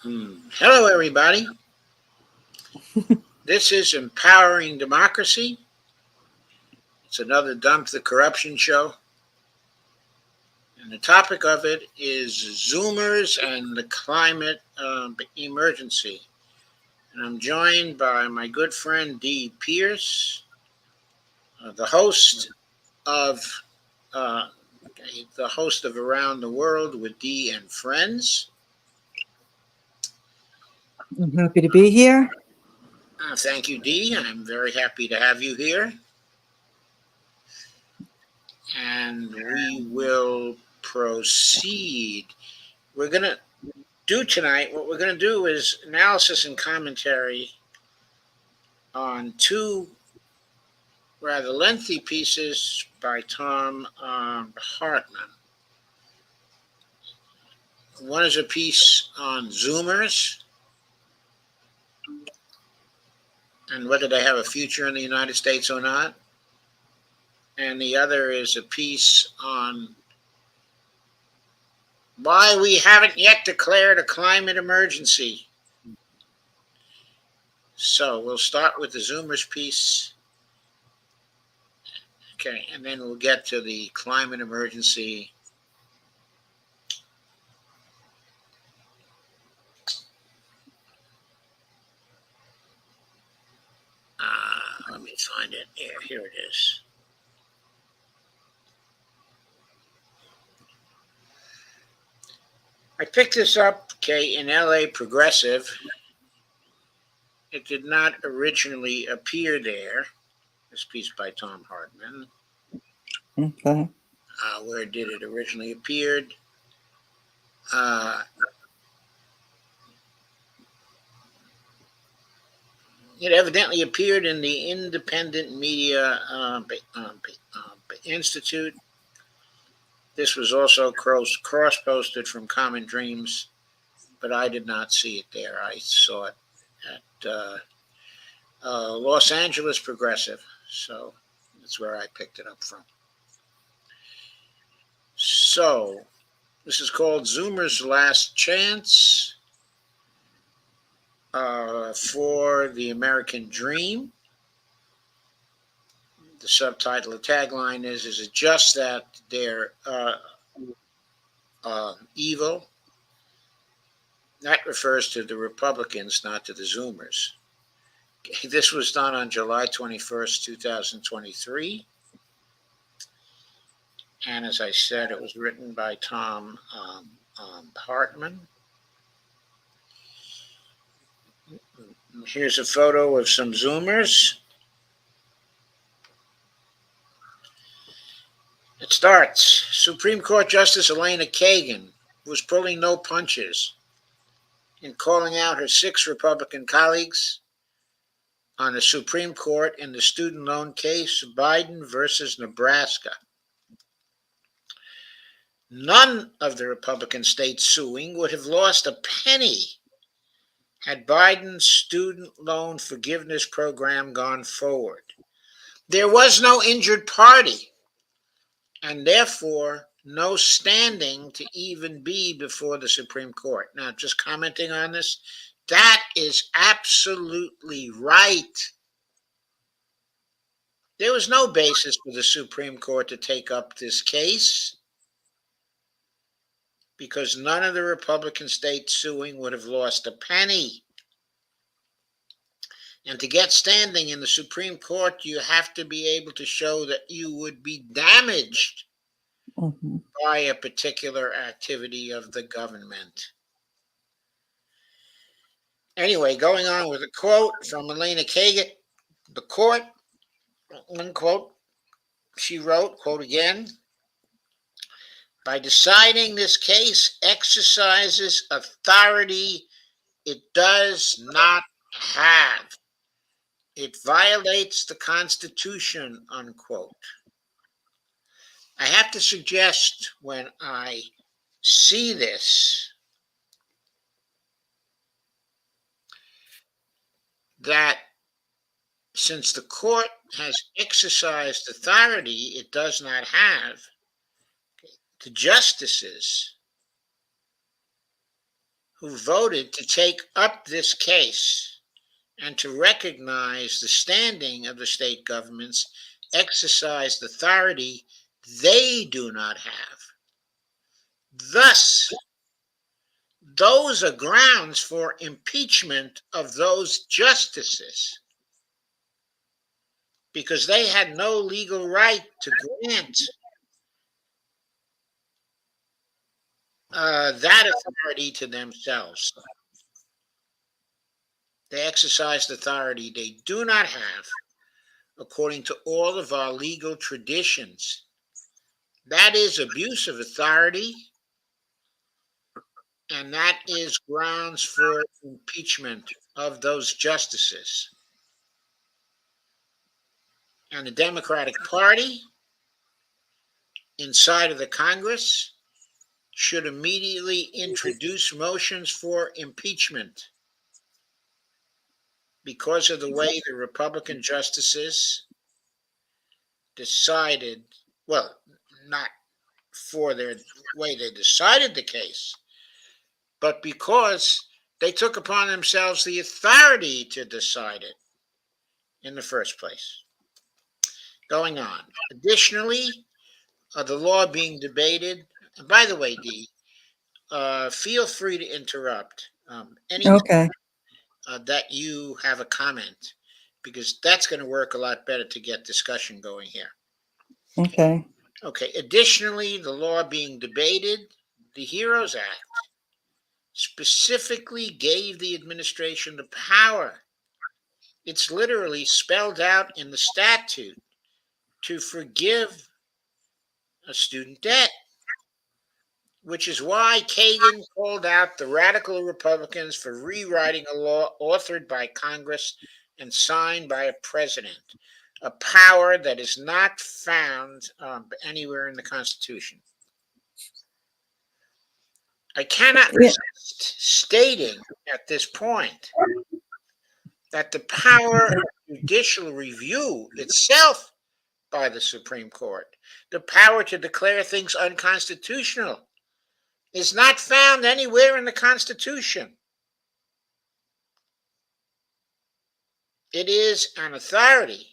Hello, everybody. This is Empowering Democracy. It's another Dump the Corruption show. And the topic of it is Zoomers and the climate emergency. And I'm joined by my good friend Dee Pierce, the host of uh, Around the World with Dee and Friends. I'm happy to be here. Thank you, Dee. I'm very happy to have you here. And we will proceed. We're going to do tonight, what we're going to do is analysis and commentary on two rather lengthy pieces by Tom Hartman. One is a piece on Zoomers and whether they have a future in the United States or not. And the other is a piece on why we haven't yet declared a climate emergency. So we'll start with the Zoomers piece. Okay, and then we'll get to the climate emergency. Let me find it. Here it is. I picked this up, in LA Progressive. It did not originally appear there. This piece by Tom Hartman. Okay. Where did it originally appear? It evidently appeared in the Independent Media Institute. This was also cross-posted from Common Dreams, but I did not see it there. I saw it at Los Angeles Progressive, so that's where I picked it up from. So, this is called Zoomer's Last Chance for the American Dream. The subtitle, the tagline is it just that they're evil? That refers to the Republicans, not to the Zoomers. This was done on July 21st, 2023. And as I said, it was written by Tom Hartman. Here's a photo of some Zoomers. It starts, Supreme Court Justice Elena Kagan was pulling no punches in calling out her 6 Republican colleagues on the Supreme Court in the student loan case, Biden versus Nebraska. None of the Republican states suing would have lost a penny had Biden's student loan forgiveness program gone forward. There was no injured party, and therefore no standing to even be before the Supreme Court. Now, just commenting on this, that is absolutely right. There was no basis for the Supreme Court to take up this case because none of the Republican states suing would have lost a penny. And to get standing in the Supreme Court, you have to be able to show that you would be damaged by a particular activity of the government. Anyway, going on with a quote from Elena Kagan, the court, unquote, she wrote, quote again, by deciding this case exercises authority it does not have. It violates the Constitution, unquote. I have to suggest when I see this that since the court has exercised authority it does not have, the justices who voted to take up this case and to recognize the standing of the state governments exercised authority they do not have. Thus, those are grounds for impeachment of those justices because they had no legal right to grant that authority to themselves. They exercised authority they do not have according to all of our legal traditions. That is abuse of authority, and that is grounds for impeachment of those justices. And the Democratic Party inside of the Congress should immediately introduce motions for impeachment because of the way the Republican justices decided, well, not for their way they decided the case, but because they took upon themselves the authority to decide it in the first place. Going on. Additionally, the law being debated, and by the way, Dee, feel free to interrupt any Okay. that you have a comment, because that's going to work a lot better to get discussion going here. Okay. Okay. Additionally, the law being debated, the HEROES Act, specifically gave the administration the power. It's literally spelled out in the statute to forgive a student debt, which is why Kagan called out the radical Republicans for rewriting a law authored by Congress and signed by a president, a power that is not found anywhere in the Constitution. I cannot resist stating at this point that the power of judicial review itself by the Supreme Court, the power to declare things unconstitutional, is not found anywhere in the Constitution. It is an authority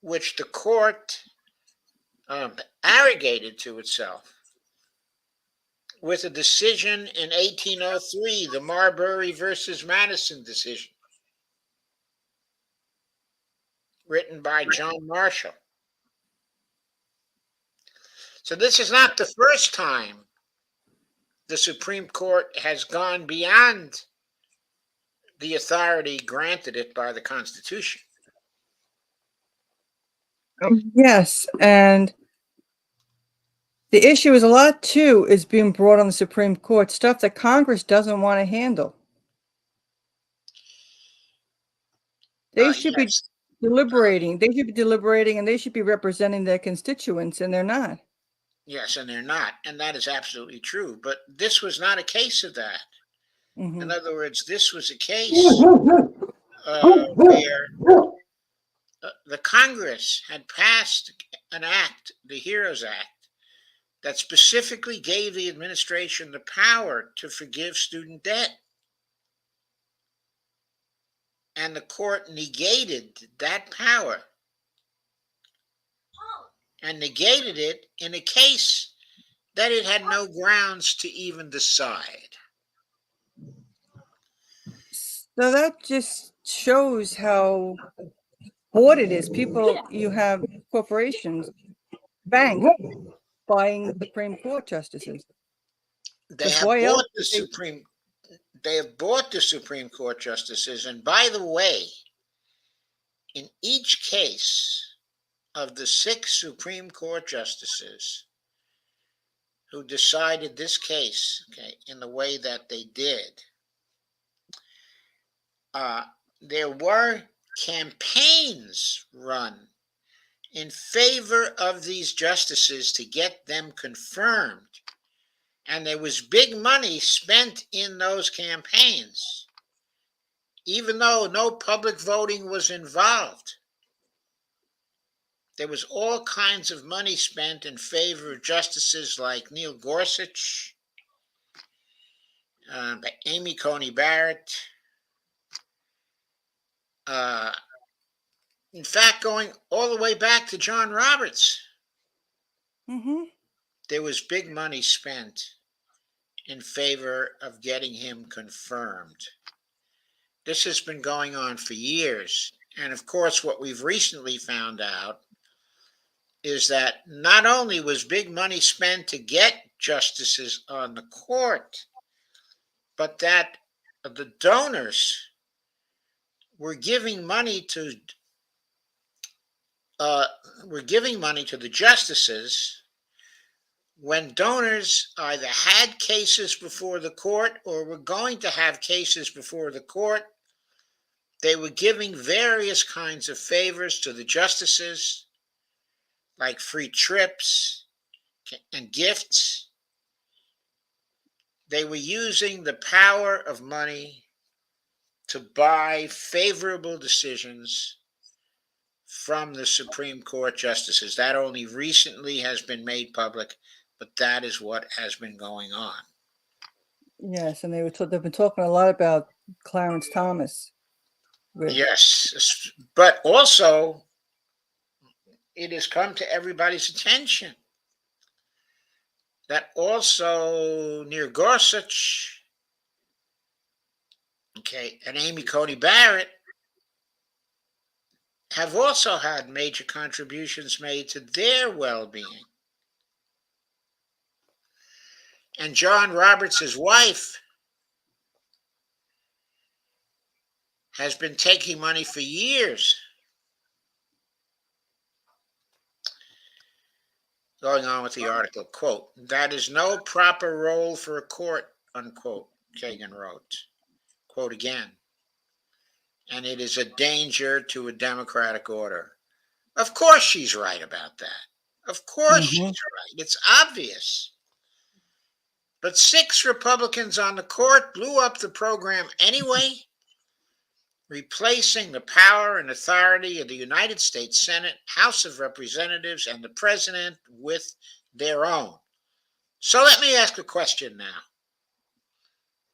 which the court arrogated to itself with a decision in 1803, the Marbury versus Madison decision, written by John Marshall. So this is not the first time the Supreme Court has gone beyond the authority granted it by the Constitution. Yes, and the issue is a lot too is being brought on the Supreme Court, stuff that Congress doesn't want to handle. They should be deliberating. They should be deliberating, and they should be representing their constituents, and they're not. Yes, and they're not, and that is absolutely true. But this was not a case of that. In other words, this was a case where the Congress had passed an act, the HEROES Act, that specifically gave the administration the power to forgive student debt. And the court negated that power and negated it in a case that it had no grounds to even decide. So that just shows how bored it is. People, you have corporations, banks buying the Supreme Court justices. They have bought the Supreme Court justices, and by the way, in each case of the 6 Supreme Court justices who decided this case, in the way that they did, there were campaigns run in favor of these justices to get them confirmed. And there was big money spent in those campaigns, even though no public voting was involved. There was all kinds of money spent in favor of justices like Neil Gorsuch, by Amy Coney Barrett. In fact, going all the way back to John Roberts, Mm-hmm. there was big money spent in favor of getting him confirmed. This has been going on for years. And of course, what we've recently found out is that not only was big money spent to get justices on the court, but that the donors were giving money to the justices when donors either had cases before the court or were going to have cases before the court. They were giving various kinds of favors to the justices, like free trips and gifts. They were using the power of money to buy favorable decisions from the Supreme Court justices. That only recently has been made public, but that is what has been going on. Yes, and they've been talking a lot about Clarence Thomas. Yes, but also it has come to everybody's attention that also near Gorsuch, and Amy Coney Barrett have also had major contributions made to their well-being. And John Roberts' wife has been taking money for years. Going on with the article, quote, "That is no proper role for a court," unquote, Kagan wrote. Quote again, "And it is a danger to a democratic order." Of course she's right about that. Of course she's right. It's obvious. But 6 Republicans on the court blew up the program anyway, replacing the power and authority of the United States Senate, House of Representatives, and the President with their own. So let me ask a question now.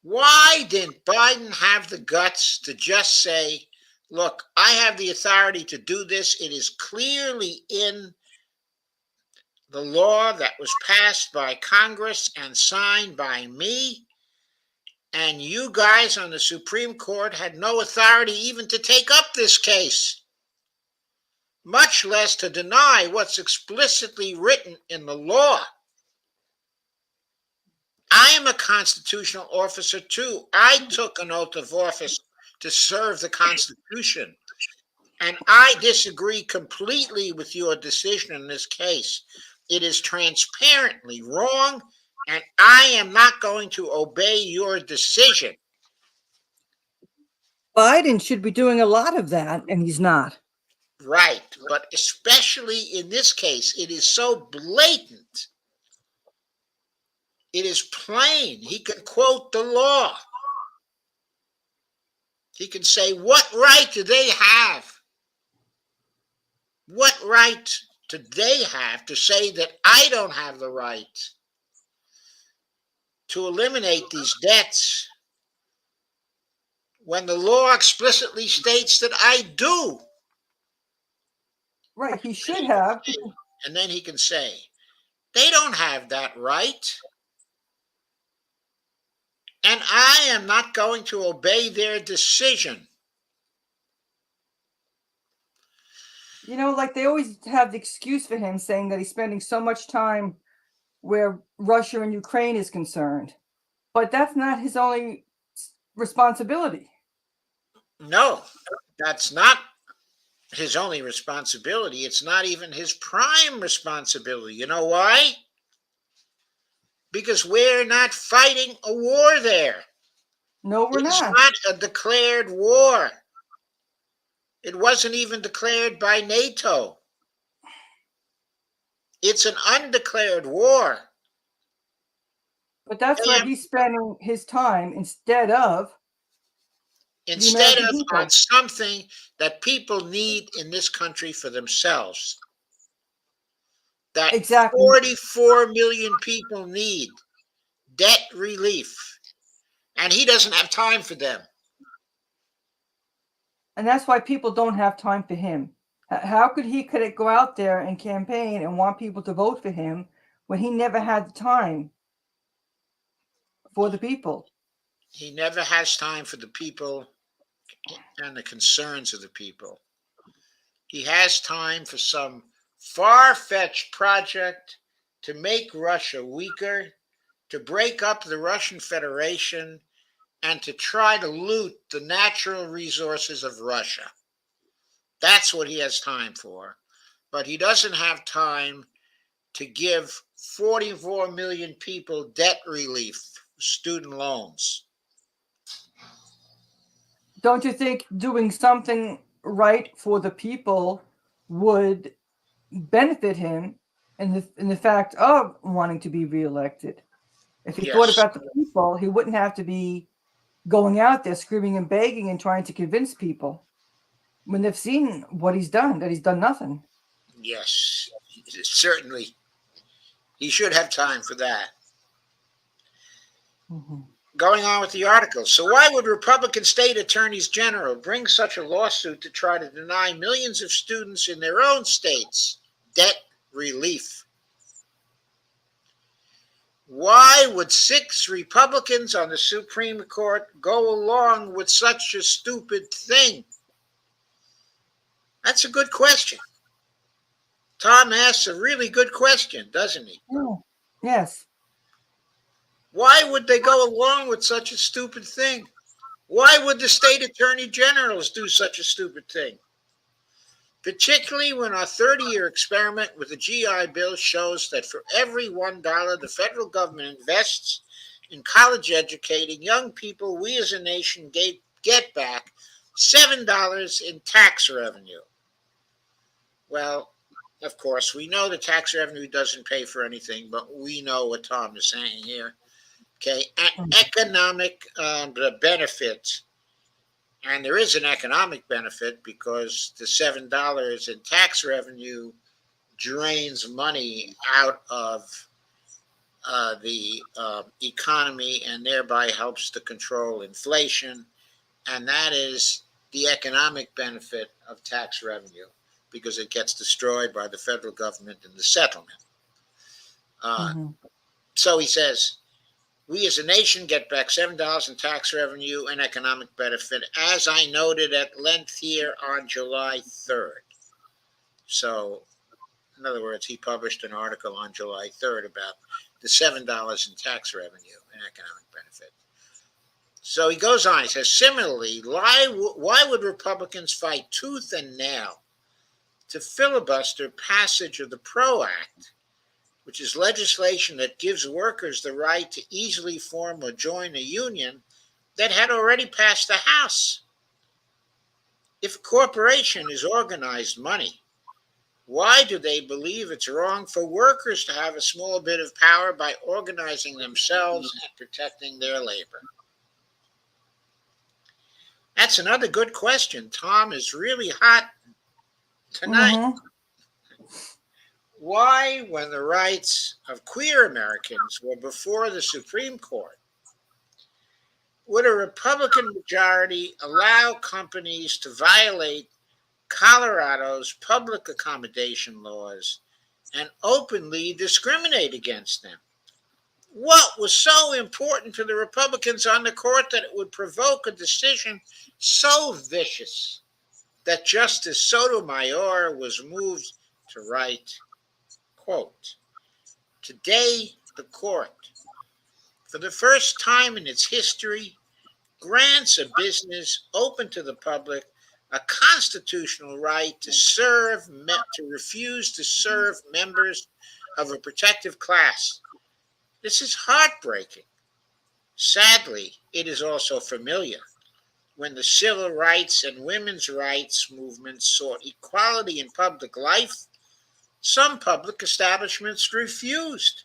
Why didn't Biden have the guts to just say, look, I have the authority to do this. It is clearly in the law that was passed by Congress and signed by me. And you guys on the Supreme Court had no authority even to take up this case, much less to deny what's explicitly written in the law. I am a constitutional officer too. I took an oath of office to serve the Constitution. And I disagree completely with your decision in this case. It is transparently wrong, and I am not going to obey your decision. Biden should be doing a lot of that, and he's not. Right, but especially in this case, it is so blatant. It is plain. He can quote the law. He can say, what right do they have? What right do they have to say that I don't have the right to eliminate these debts when the law explicitly states that I do? Right, he should have. And then he can say, they don't have that right. And I am not going to obey their decision. You know, like they always have the excuse for him saying that he's spending so much time where Russia and Ukraine is concerned. But that's not his only responsibility. No, that's not his only responsibility. It's not even his prime responsibility. You know why? Because we're not fighting a war there. No, we're It's not. not a declared war. It wasn't even declared by NATO. It's an undeclared war. But that's where he's spending his time instead of on something that people need in this country for themselves. That exactly 44 million people need debt relief. And he doesn't have time for them. And that's why people don't have time for him. How could he go out there and campaign and want people to vote for him when he never had the time for the people? He never has time for the people and the concerns of the people. He has time for some far-fetched project to make Russia weaker, to break up the Russian Federation, and to try to loot the natural resources of Russia. That's what he has time for. But he doesn't have time to give 44 million people debt relief, student loans. Don't you think doing something right for the people would benefit him in the fact of wanting to be reelected? If he thought Yes, about the people, he wouldn't have to be going out there screaming and begging and trying to convince people when they've seen what he's done, that he's done nothing. yes, certainly. He should have time for that. Mm-hmm. Going on with the article. So why would Republican state attorneys general bring such a lawsuit to try to deny millions of students in their own states debt relief? Why would 6 Republicans on the Supreme Court go along with such a stupid thing? That's a good question. Tom asks a really good question, doesn't he? Oh, yes. Why would they go along with such a stupid thing? Why would the state attorney generals do such a stupid thing? Particularly when our 30-year experiment with the GI Bill shows that for every $1 the federal government invests in college educating young people, we as a nation get back $7 in tax revenue. Well, of course, we know the tax revenue doesn't pay for anything, but we know what Tom is saying here. Okay, economic benefit, and there is an economic benefit because the $7 in tax revenue drains money out of the economy and thereby helps to control inflation, and that is the economic benefit of tax revenue because it gets destroyed by the federal government in the settlement. So he says, we as a nation get back $7 in tax revenue and economic benefit, as I noted at length here on July 3rd. So, in other words, he published an article on July 3rd about the $7 in tax revenue and economic benefit. So he goes on, he says, similarly, why would Republicans fight tooth and nail to filibuster passage of the PRO Act, which is legislation that gives workers the right to easily form or join a union that had already passed the House? If a corporation is organized money, why do they believe it's wrong for workers to have a small bit of power by organizing themselves and protecting their labor? That's another good question. Tom is really hot tonight. Mm-hmm. Why, when the rights of queer Americans were before the Supreme Court, would a Republican majority allow companies to violate Colorado's public accommodation laws and openly discriminate against them? What was so important to the Republicans on the court that it would provoke a decision so vicious that Justice Sotomayor was moved to write, quote, today the court, for the first time in its history, grants a business open to the public a constitutional right to refuse to serve members of a protected class. This is heartbreaking. Sadly, it is also familiar. When the civil rights and women's rights movements sought equality in public life, some public establishments refused.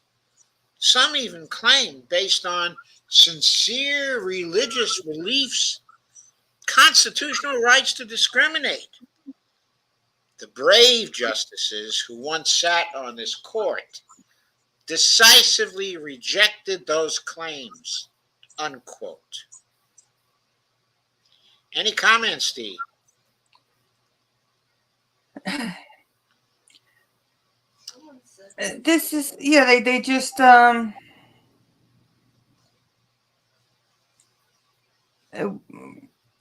Some even claimed, based on sincere religious beliefs, constitutional rights to discriminate. The brave justices who once sat on this court decisively rejected those claims. unquote. Any comments, Steve? This is, yeah, they just, uh,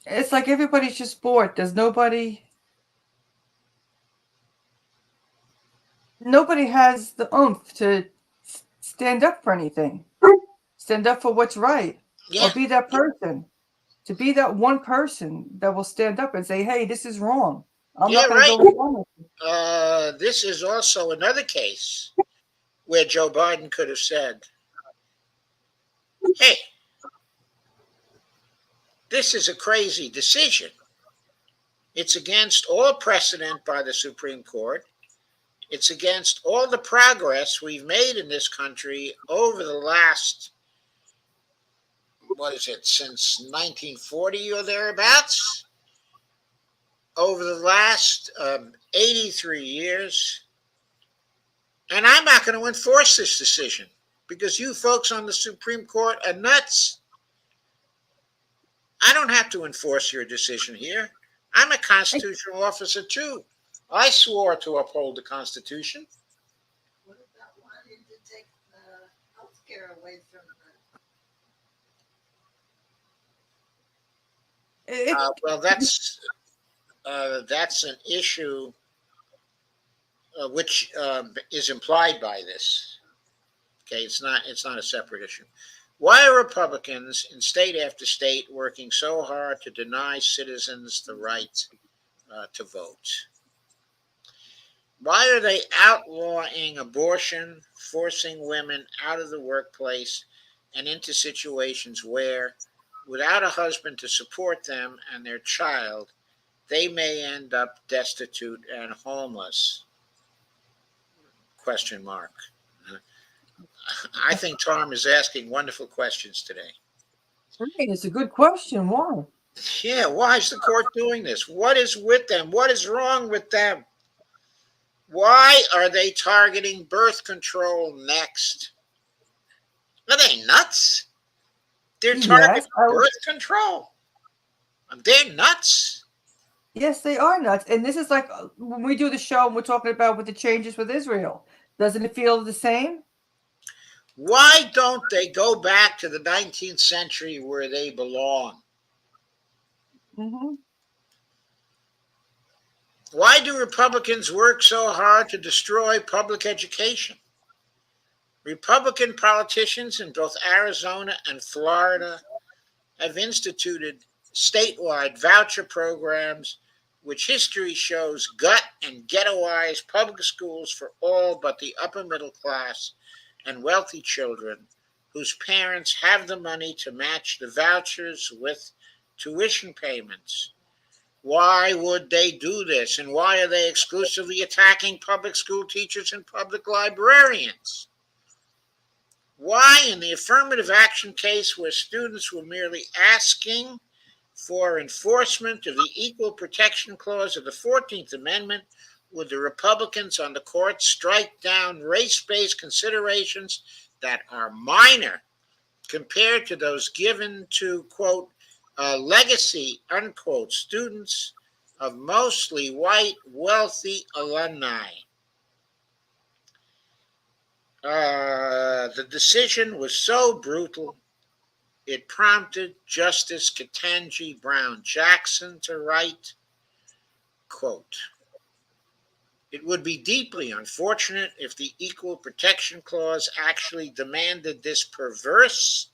it's like everybody's just bored. There's nobody has the oomph to stand up for anything, stand up for what's right, or Yeah, be that person, to be that one person that will stand up and say, hey, this is wrong. I'm yeah, not going to right. go along with it. This is also another case where Joe Biden could have said, hey, this is a crazy decision. It's against all precedent by the Supreme Court. It's against all the progress we've made in this country over the last, what is it, since 1940 or thereabouts? Over the last 83 years. And I'm not going to enforce this decision because you folks on the Supreme Court are nuts. I don't have to enforce your decision here. I'm a constitutional officer too. I swore to uphold the Constitution. What about wanting to take the health care away from It, Well, that's an issue which is implied by this. Okay, it's not a separate issue. Why are Republicans in state after state working so hard to deny citizens the right to vote? Why are they outlawing abortion, forcing women out of the workplace and into situations where, without a husband to support them and their child, they may end up destitute and homeless? Question mark. I think Tom is asking wonderful questions today. it's a good question. Why? Yeah, why is the court doing this? What is with them? What is wrong with them? Why are they targeting birth control next? Are they nuts? They're Yes, targeting birth control. They're nuts. yes, they are nuts. And this is like when we do the show and we're talking about with the changes with Israel. Doesn't it feel the same? Why don't they go back to the 19th century where they belong? Mm-hmm. Why do Republicans work so hard to destroy public education? Republican politicians in both Arizona and Florida have instituted statewide voucher programs, which history shows gut and ghettoized public schools for all but the upper middle class and wealthy children whose parents have the money to match the vouchers with tuition payments. Why would they do this? And why are they exclusively attacking public school teachers and public librarians? Why, in the affirmative action case where students were merely asking for enforcement of the Equal Protection Clause of the 14th Amendment, would the Republicans on the court strike down race-based considerations that are minor compared to those given to, quote, legacy, unquote, students of mostly white, wealthy alumni? The decision was so brutal, it prompted Justice Ketanji Brown Jackson to write, quote, it would be deeply unfortunate if the Equal Protection Clause actually demanded this perverse,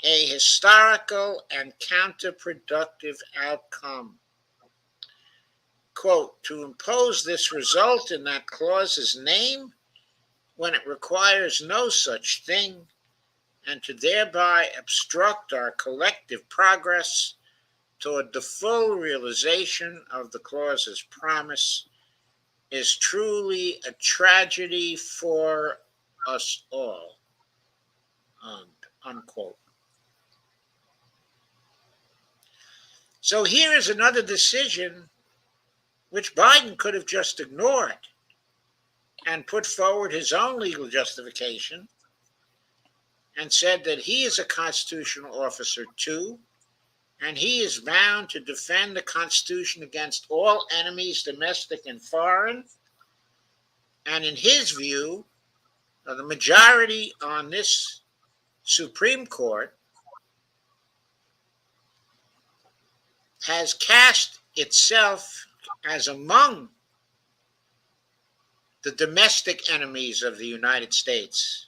ahistorical, and counterproductive outcome. Quote, to impose this result in that clause's name when it requires no such thing, and to thereby obstruct our collective progress toward the full realization of the clause's promise, is truly a tragedy for us all, unquote. So here is another decision which Biden could have just ignored and put forward his own legal justification and said that he is a constitutional officer too, and he is bound to defend the Constitution against all enemies, domestic and foreign. And in his view, the majority on this Supreme Court has cast itself as among the domestic enemies of the United States.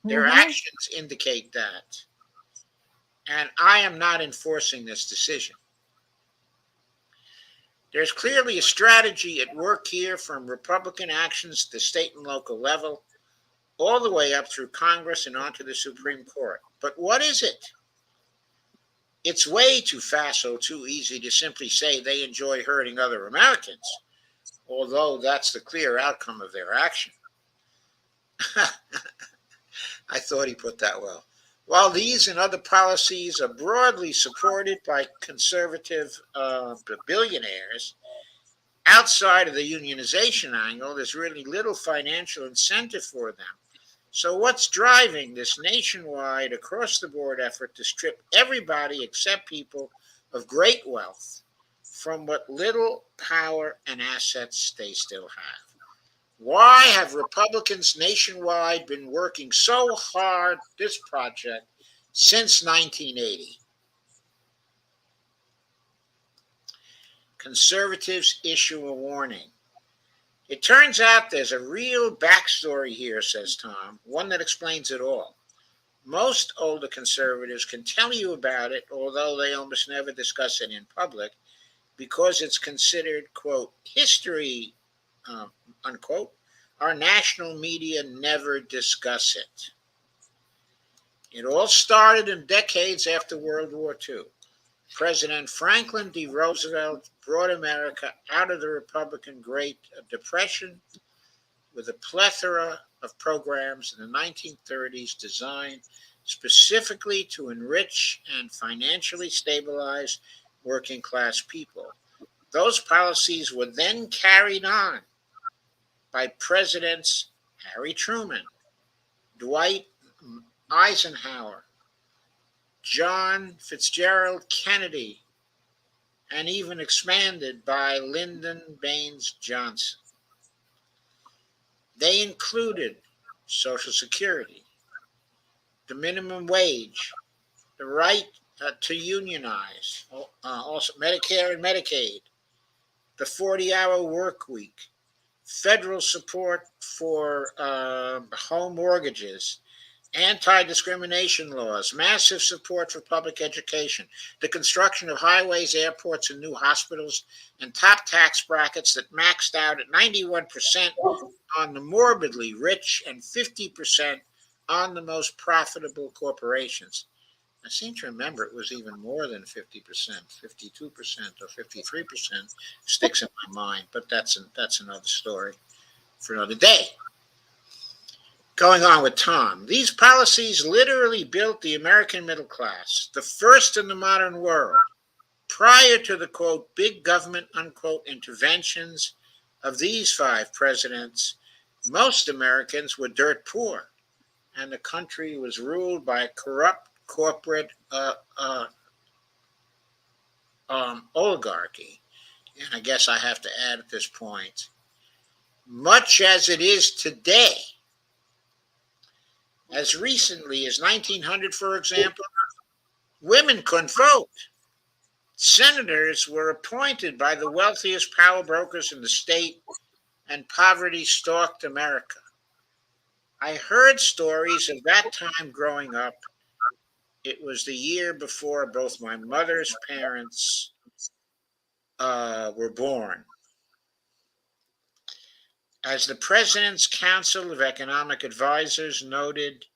Their actions indicate that. And I am not enforcing this decision. There's clearly a strategy at work here, from Republican actions at the state and local level, all the way up through Congress and onto the Supreme Court. But what is it? It's way too facile, too easy to simply say they enjoy hurting other Americans, although that's the clear outcome of their action. I thought he put that well. While these and other policies are broadly supported by conservative billionaires, outside of the unionization angle, there's really little financial incentive for them. So what's driving this nationwide, across-the-board effort to strip everybody except people of great wealth from what little power and assets they still have? Why have Republicans nationwide been working so hard this project since 1980? Conservatives issue a warning. It turns out there's a real backstory here, says Tom, one that explains it all. Most older conservatives can tell you about it, although they almost never discuss it in public, because it's considered, quote, history, unquote. Our national media never discuss it. It all started in decades after World War II. President Franklin D. Roosevelt brought America out of the Republican Great Depression with a plethora of programs in the 1930s designed specifically to enrich and financially stabilize working class people. Those policies were then carried on by Presidents Harry Truman, Dwight Eisenhower, John Fitzgerald Kennedy, and even expanded by Lyndon Baines Johnson. They included Social Security, the minimum wage, the right to unionize, also Medicare and Medicaid, the 40-hour work week, federal support for home mortgages, anti-discrimination laws, massive support for public education, the construction of highways, airports, and new hospitals, and top tax brackets that maxed out at 91% on the morbidly rich and 50% on the most profitable corporations. I seem to remember it was even more than 50%, 52% or 53% sticks in my mind, but that's another story for another day. Going on with Tom, these policies literally built the American middle class, the first in the modern world. Prior to the, quote, big government, unquote, interventions of these 5 presidents, most Americans were dirt poor, and the country was ruled by a corrupt corporate oligarchy. And I guess I have to add at this point, much as it is today. As recently as 1900, for example, women couldn't vote. Senators were appointed by the wealthiest power brokers in the state, and poverty stalked America. I heard stories of that time growing up. It was the year before both my mother's parents were born. As the President's Council of Economic Advisors noted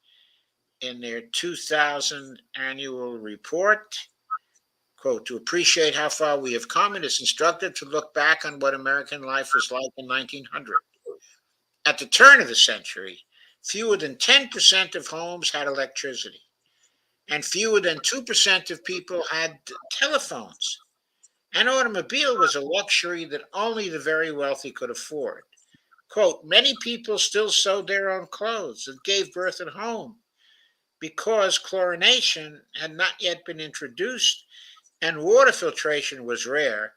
in their 2000 annual report, quote, to appreciate how far we have come, it is instructive to look back on what American life was like in 1900. At the turn of the century, fewer than 10% of homes had electricity, and fewer than 2% of people had telephones. An automobile was a luxury that only the very wealthy could afford. Quote, many people still sewed their own clothes and gave birth at home. because chlorination had not yet been introduced and water filtration was rare,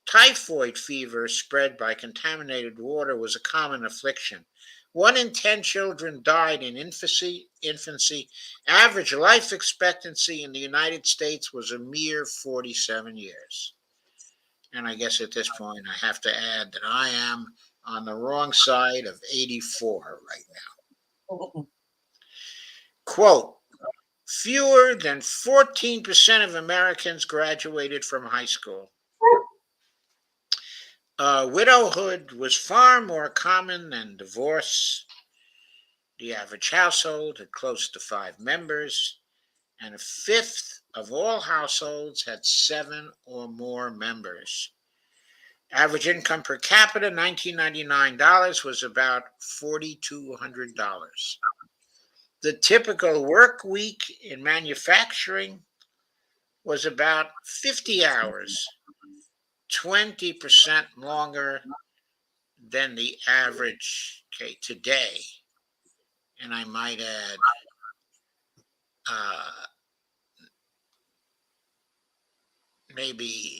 typhoid fever spread by contaminated water was a common affliction. 1 in 10 children died in infancy. Average life expectancy in the United States was a mere 47 years. And I guess at this point, I have to add that I am on the wrong side of 84 right now. Quote, fewer than 14% of Americans graduated from high school. Widowhood was far more common than divorce. The average household had close to 5 members, and a fifth of all households had 7 or more members. Average income per capita, $1999, was about $4,200. The typical work week in manufacturing was about 50 hours, 20% longer than the average today. And I might add, maybe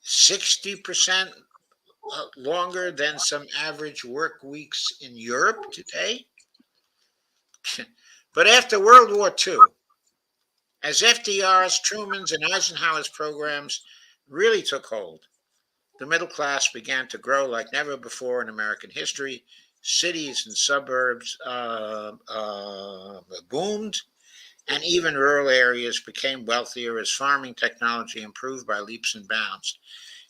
60% longer than some average work weeks in Europe today. But after World War II, as FDR's, Truman's, and Eisenhower's programs really took hold, the middle class began to grow like never before in American history. Cities and suburbs boomed, and even rural areas became wealthier as farming technology improved by leaps and bounds.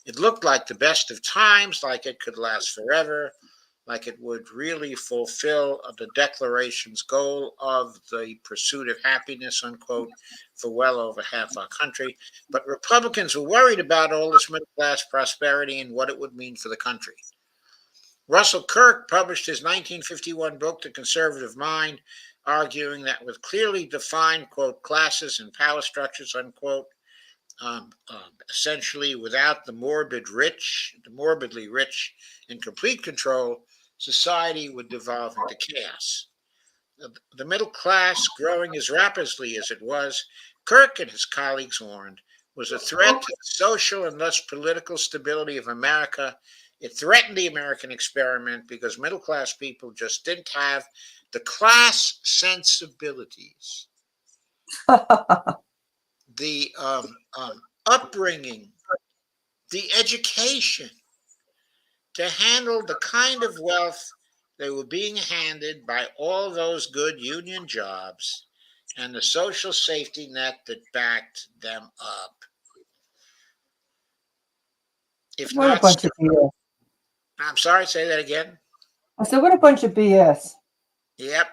It looked like the best of times, like it could last forever, like it would really fulfill the Declaration's goal of the pursuit of happiness, unquote, for well over half our country. But Republicans were worried about all this middle class prosperity and what it would mean for the country. Russell Kirk published his 1951 book, The Conservative Mind, arguing that with clearly defined, quote, classes and power structures, unquote, essentially without the morbidly rich in complete control, society would devolve into chaos. The middle class, growing as rapidly as it was, Kirk and his colleagues warned, was a threat to the social and thus political stability of America. It threatened the American experiment because middle class people just didn't have the class sensibilities, the upbringing, the education to handle the kind of wealth they were being handed by all those good union jobs and the social safety net that backed them up. If What a not, bunch of BS. I'm sorry, say that again. I said, what a bunch of BS. Yep.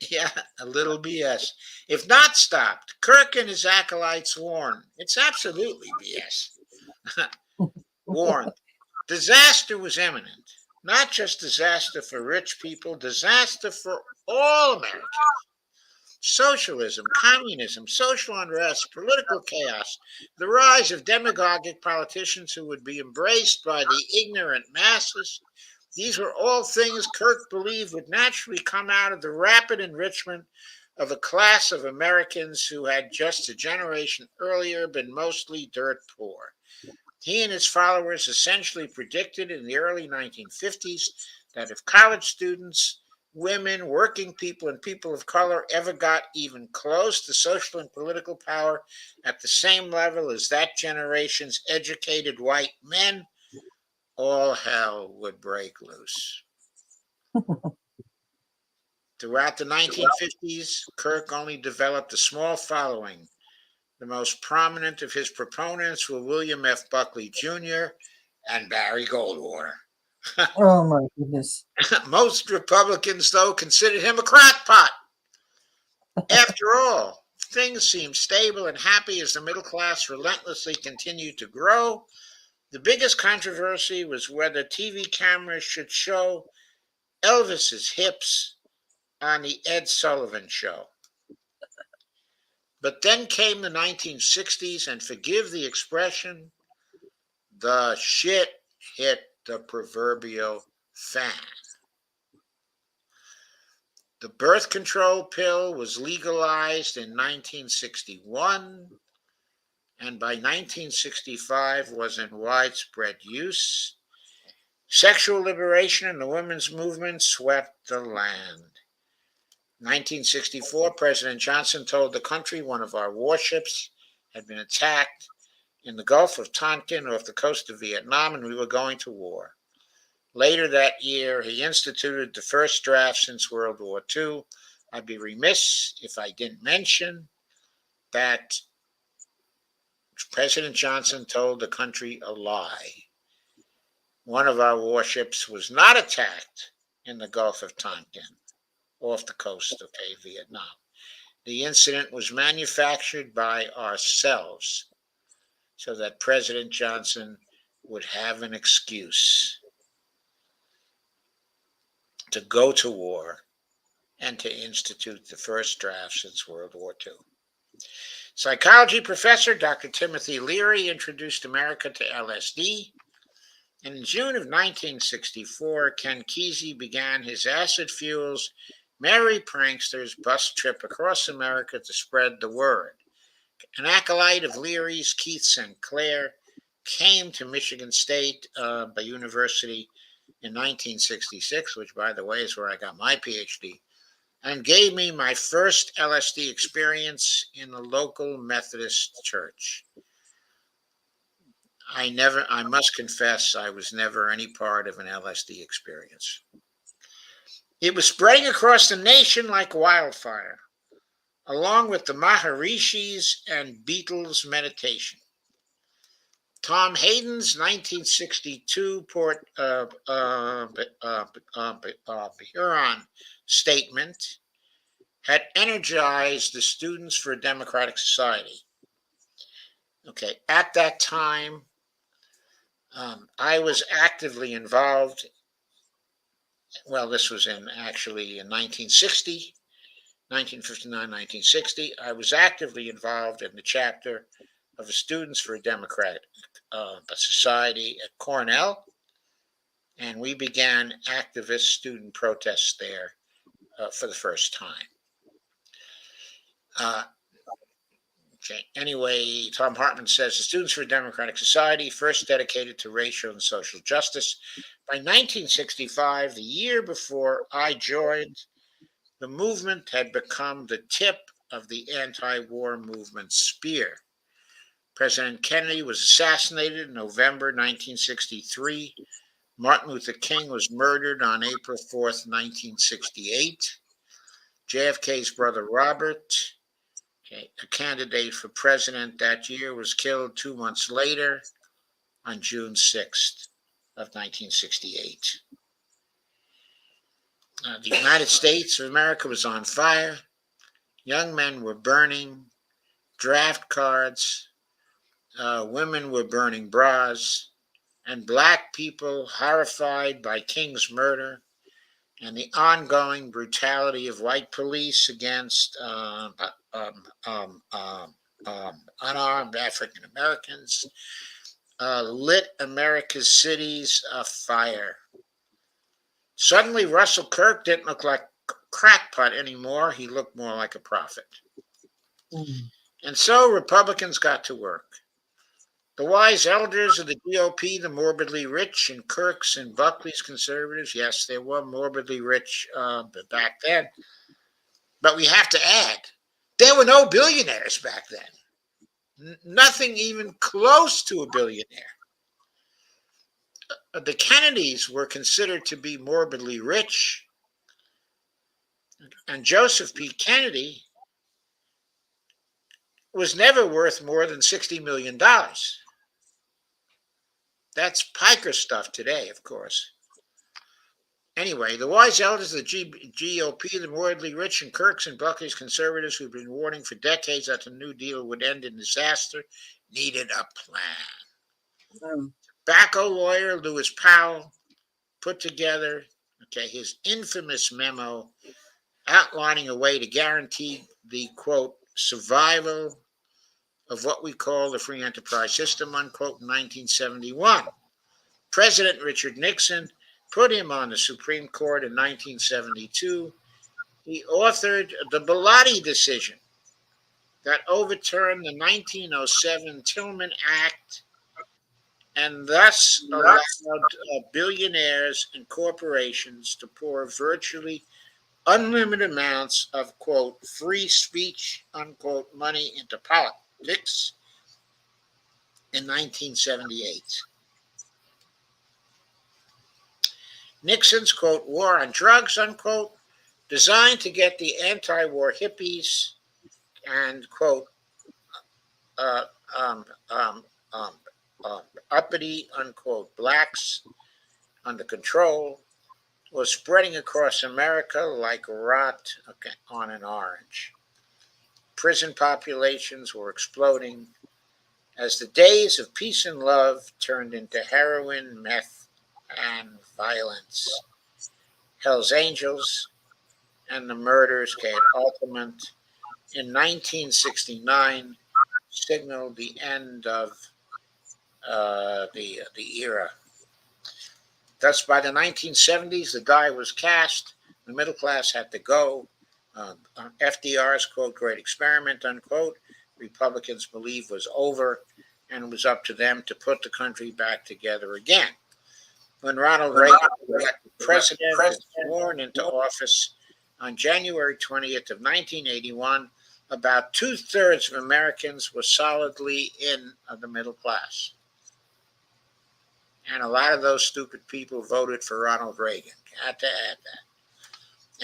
Yeah, a little BS. If not stopped, Kirk and his acolytes warned, it's absolutely BS. Warned, disaster was imminent. Not just disaster for rich people, disaster for all Americans. Socialism, communism, social unrest, political chaos, the rise of demagogic politicians who would be embraced by the ignorant masses. These were all things Kirk believed would naturally come out of the rapid enrichment of a class of Americans who had just a generation earlier been mostly dirt poor. He and his followers essentially predicted in the early 1950s that if college students, women, working people, and people of color ever got even close to social and political power at the same level as that generation's educated white men, all hell would break loose. Throughout the 1950s, Kirk only developed a small following. The most prominent of his proponents were William F. Buckley Jr. and Barry Goldwater. Oh my goodness. Most Republicans, though, considered him a crackpot. After all, things seemed stable and happy as the middle class relentlessly continued to grow. The biggest controversy was whether TV cameras should show Elvis's hips on the Ed Sullivan Show. But then came the 1960s, and forgive the expression, the shit hit the proverbial fan. The birth control pill was legalized in 1961, and by 1965 was in widespread use. Sexual liberation and the women's movement swept the land. 1964, President Johnson told the country one of our warships had been attacked in the Gulf of Tonkin off the coast of Vietnam, and we were going to war. Later that year, he instituted the first draft since World War II. I'd be remiss if I didn't mention that President Johnson told the country a lie. One of our warships was not attacked in the Gulf of Tonkin off the coast of Vietnam. The incident was manufactured by ourselves so that President Johnson would have an excuse to go to war and to institute the first draft since World War II. Psychology professor Dr. Timothy Leary introduced America to LSD. And in June of 1964, Ken Kesey began his Acid Fuels Merry Pranksters bus trip across America to spread the word. An acolyte of Leary's, Keith St. Clair, came to Michigan State University in 1966, which, by the way, is where I got my PhD, and gave me my first LSD experience in the local Methodist church. I must confess, I was never any part of an LSD experience. It was spreading across the nation like wildfire, along with the Maharishis and Beatles meditation. Tom Hayden's 1962 Port Huron statement had energized the Students for a Democratic Society. Okay, at that time, I was actively involved. Well, this was in 1959, 1960. I was actively involved in the chapter of the Students for a Democratic Society at Cornell, and we began activist student protests there for the first time. Anyway, Tom Hartman says the Students for a Democratic Society, first dedicated to racial and social justice. By 1965, the year before I joined, the movement had become the tip of the anti-war movement's spear. President Kennedy was assassinated in November 1963. Martin Luther King was murdered on April 4th, 1968. JFK's brother Robert, a candidate for president that year, was killed 2 months later on June 6th of 1968. The United States of America was on fire. Young men were burning draft cards. Women were burning bras. And Black people, horrified by King's murder and the ongoing brutality of white police against unarmed African Americans, lit America's cities afire. Suddenly, Russell Kirk didn't look like a crackpot anymore. He looked more like a prophet. And so Republicans got to work. The wise elders of the GOP, the morbidly rich, and Kirk's and Buckley's conservatives, yes, they were morbidly rich back then. But we have to add, there were no billionaires back then. Nothing even close to a billionaire. The Kennedys were considered to be morbidly rich, and Joseph P. Kennedy was never worth more than $60 million. That's piker stuff today, of course. Anyway, the wise elders of the GOP, the morbidly rich, and Kirk's and Buckley's conservatives who've been warning for decades that the New Deal would end in disaster needed a plan. Tobacco lawyer Lewis Powell put together his infamous memo outlining a way to guarantee the, quote, survival of what we call the free enterprise system, unquote, in 1971. President Richard Nixon put him on the Supreme Court in 1972, He authored the Bilotti decision that overturned the 1907 Tillman Act and thus allowed billionaires and corporations to pour virtually unlimited amounts of, quote, free speech, unquote, money into politics in 1978. Nixon's, quote, war on drugs, unquote, designed to get the anti-war hippies and, quote, uh, um, um, um, uppity, unquote, blacks under control, was spreading across America like rot on an orange. Prison populations were exploding as the days of peace and love turned into heroin, meth, and violence. Hell's Angels and the murders at Altamont in 1969 signaled the end of the era. Thus, by the 1970s, the die was cast. The middle class had to go. FDR's, quote, great experiment, unquote, Republicans believed was over, and it was up to them to put the country back together again. When Ronald Reagan was elected president and sworn into office on January 20th of 1981, about 2/3 of Americans were solidly in the middle class. And a lot of those stupid people voted for Ronald Reagan. Had to add that.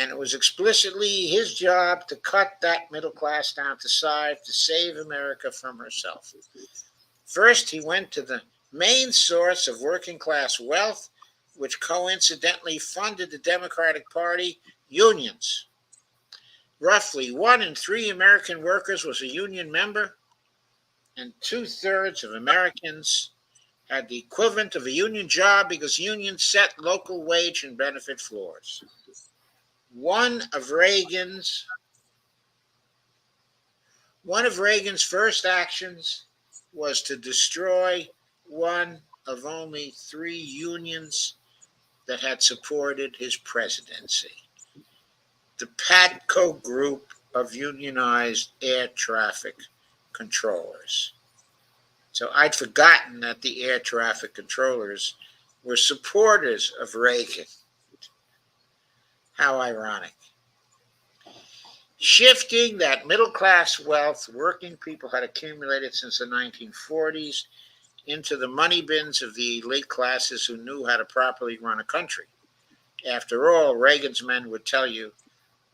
And it was explicitly his job to cut that middle class down to size to save America from herself. First, he went to the main source of working class wealth, which coincidentally funded the Democratic Party, unions. Roughly 1 in 3 American workers was a union member, and 2/3 of Americans had the equivalent of a union job because unions set local wage and benefit floors. One of Reagan's first actions was to destroy one of only 3 unions that had supported his presidency, the PATCO group of unionized air traffic controllers. So I'd forgotten that the air traffic controllers were supporters of Reagan. How ironic. Shifting that middle class wealth working people had accumulated since the 1940s into the money bins of the elite classes who knew how to properly run a country. After all, Reagan's men would tell you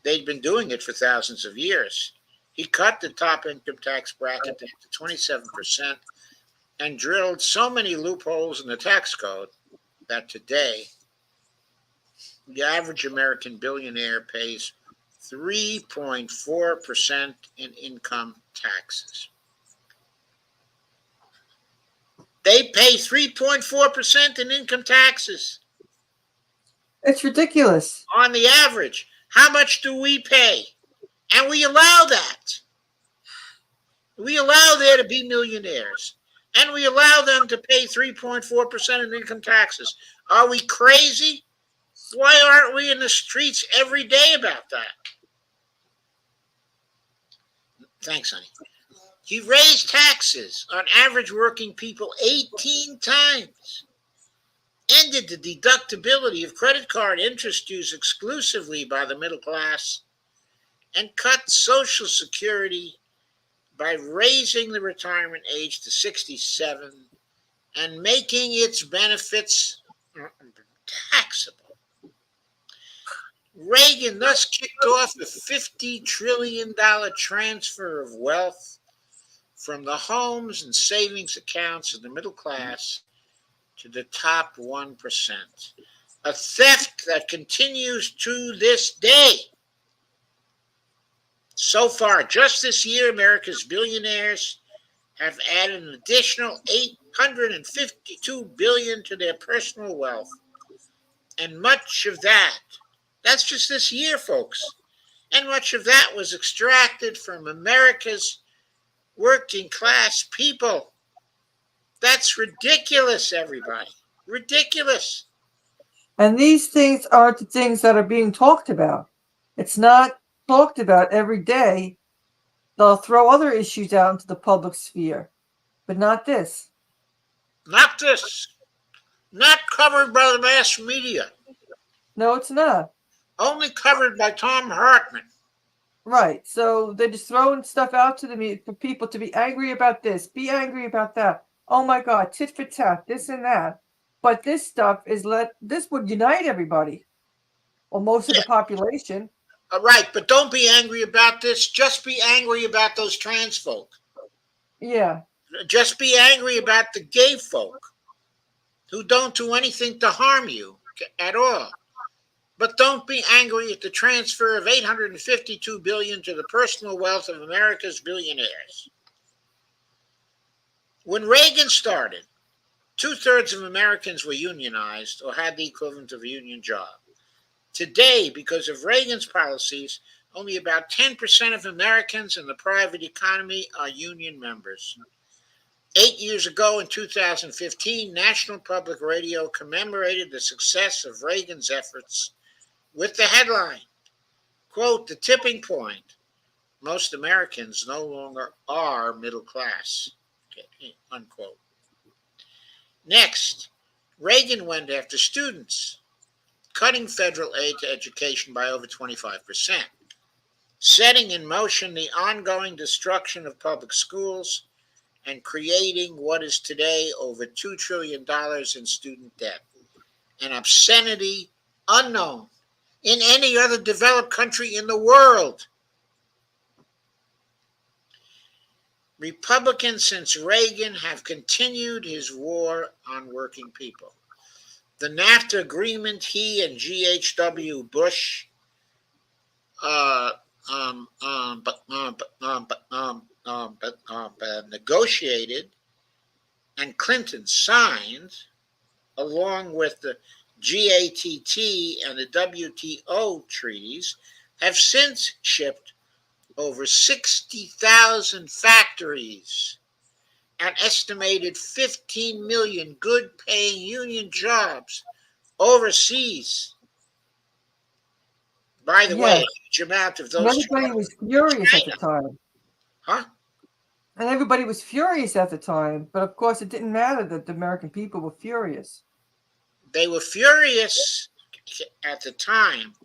they'd been doing it for thousands of years. He cut the top income tax bracket to 27% and drilled so many loopholes in the tax code that today the average American billionaire pays 3.4% in income taxes. They pay 3.4% in income taxes. It's ridiculous. On the average. How much do we pay? And we allow that. We allow there to be millionaires. And we allow them to pay 3.4% in income taxes. Are we crazy? Why aren't we in the streets every day about that? Thanks, honey. He raised taxes on average working people 18 times. Ended the deductibility of credit card interest used exclusively by the middle class. And cut Social Security by raising the retirement age to 67 and making its benefits taxable. Reagan thus kicked off a $50 trillion transfer of wealth from the homes and savings accounts of the middle class to the top 1%, a theft that continues to this day. So far, just this year, America's billionaires have added an additional $852 billion to their personal wealth. And much of that's just this year, folks. And much of that was extracted from America's working class people. That's ridiculous, everybody. Ridiculous. And these things aren't the things that are being talked about. It's not talked about every day. They'll throw other issues out into the public sphere, but not this. Not this. Not covered by the mass media. No, it's not. Only covered by Tom Hartman. Right. So they're just throwing stuff out to for people to be angry about this, be angry about that. Oh my God, tit for tat, this and that. But this stuff this would unite everybody, or most of the population. Right, but don't be angry about this. Just be angry about those trans folk. Yeah. Just be angry about the gay folk who don't do anything to harm you at all. But don't be angry at the transfer of $852 billion to the personal wealth of America's billionaires. When Reagan started, 2/3 of Americans were unionized or had the equivalent of a union job. Today, because of Reagan's policies, only about 10% of Americans in the private economy are union members. 8 years ago, in 2015, National Public Radio commemorated the success of Reagan's efforts with the headline, quote, "The tipping point. Most Americans no longer are middle class," unquote. Next, Reagan went after students, cutting federal aid to education by over 25%, setting in motion the ongoing destruction of public schools and creating what is today over $2 trillion in student debt, an obscenity unknown in any other developed country in the world. Republicans since Reagan have continued his war on working people. The NAFTA agreement he and G.H.W. Bush negotiated and Clinton signed, along with the GATT and the WTO treaties, have since shipped over 60,000 factories, an estimated 15 million good-paying union jobs overseas. By the way, Yes. a huge amount of And those everybody jobs, was furious at the time. huh? And everybody was furious at the time. But of course, it didn't matter that the American people were furious. They were furious at the time,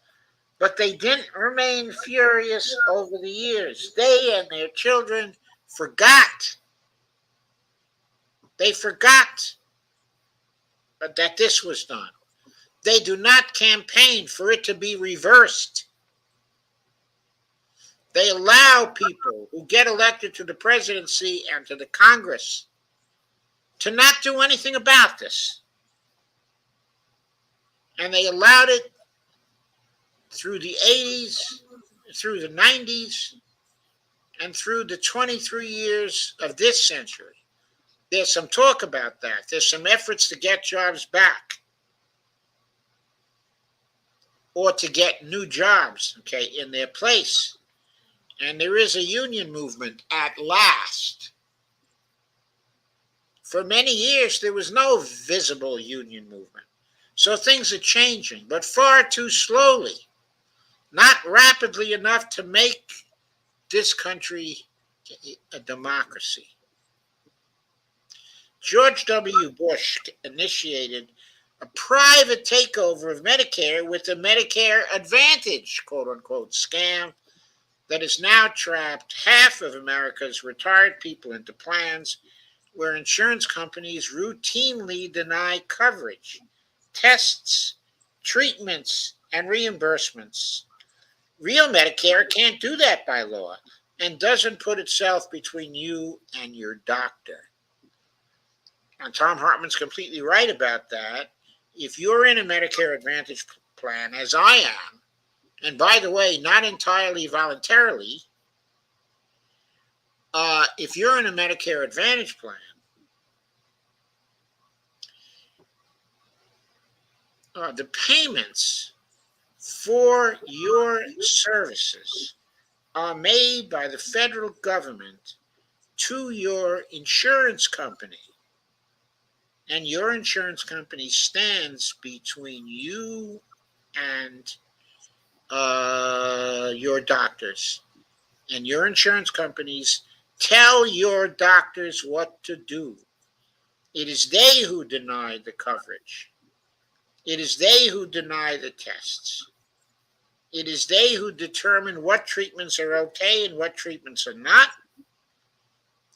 but they didn't remain furious over the years. They and their children forgot. They forgot that this was done. They do not campaign for it to be reversed. They allow people who get elected to the presidency and to the Congress to not do anything about this. And they allowed it through the 80s, through the 90s, and through the 23 years of this century. There's some talk about that. There's some efforts to get jobs back or to get new jobs, in their place. And there is a union movement at last. For many years, there was no visible union movement. So things are changing, but far too slowly, not rapidly enough to make this country a democracy. George W. Bush initiated a private takeover of Medicare with the Medicare Advantage, quote unquote, scam that has now trapped half of America's retired people into plans where insurance companies routinely deny coverage, tests, treatments, and reimbursements. Real Medicare can't do that by law and doesn't put itself between you and your doctor. And Tom Hartman's completely right about that. If you're in a Medicare Advantage plan, as I am, and by the way, not entirely voluntarily, if you're in a Medicare Advantage plan, the payments for your services are made by the federal government to your insurance company. And your insurance company stands between you and your doctors. And your insurance companies tell your doctors what to do. It is they who deny the coverage. It is they who deny the tests. It is they who determine what treatments are okay and what treatments are not.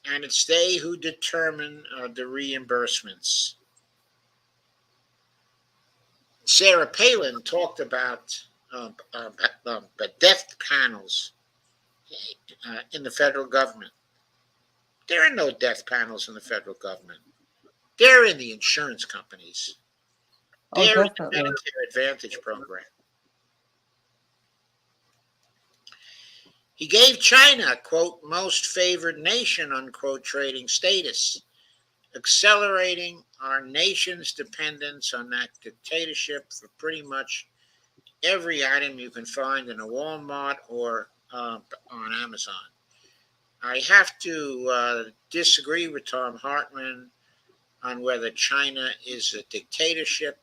And it's they who determine the reimbursements. Sarah Palin talked about death panels in the federal government. There are no death panels in the federal government. They're in the insurance companies. Oh, They're in the definitely. Medicare Advantage program. He gave China, quote, most favored nation, unquote, trading status, accelerating our nation's dependence on that dictatorship for pretty much every item you can find in a Walmart or on Amazon. I have to disagree with Tom Hartman on whether China is a dictatorship.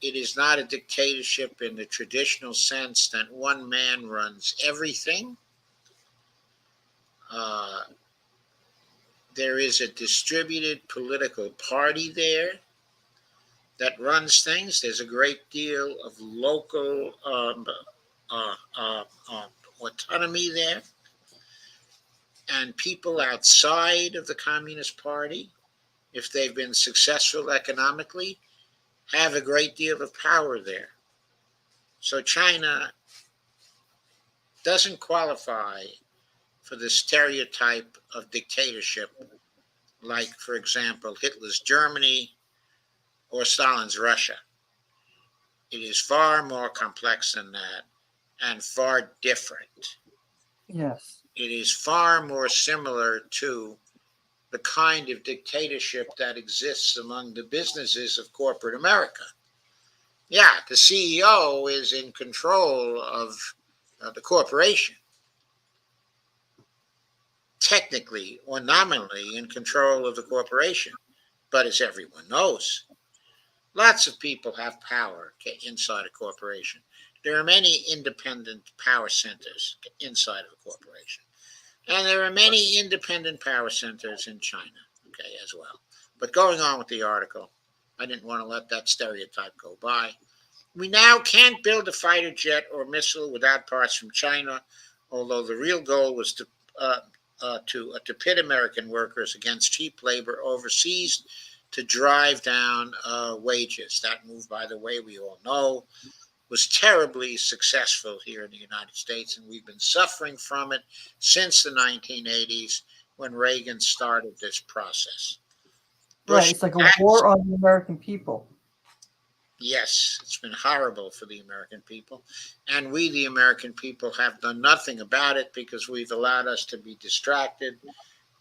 It is not a dictatorship in the traditional sense that one man runs everything. There is a distributed political party there that runs things. There's a great deal of local autonomy there. And people outside of the Communist Party, if they've been successful economically, have a great deal of power there. So China doesn't qualify for the stereotype of dictatorship, like, for example, Hitler's Germany or Stalin's Russia. It is far more complex than that and far different. Yes. It is far more similar to the kind of dictatorship that exists among the businesses of corporate America. Yeah, the CEO is in control of the corporation, technically or nominally in control of the corporation. But as everyone knows, lots of people have power inside a corporation. There are many independent power centers inside of a corporation. And there are many independent power centers in China, okay, as well. But going on with the article, I didn't want to let that stereotype go by. We now can't build a fighter jet or missile without parts from China, although the real goal was to pit American workers against cheap labor overseas to drive down wages. That move, by the way, we all know, was terribly successful here in the United States, and we've been suffering from it since the 1980s when Reagan started this process. Right. It's like a war on the American people. Yes, it's been horrible for the American people. And we, the American people, have done nothing about it because we've allowed us to be distracted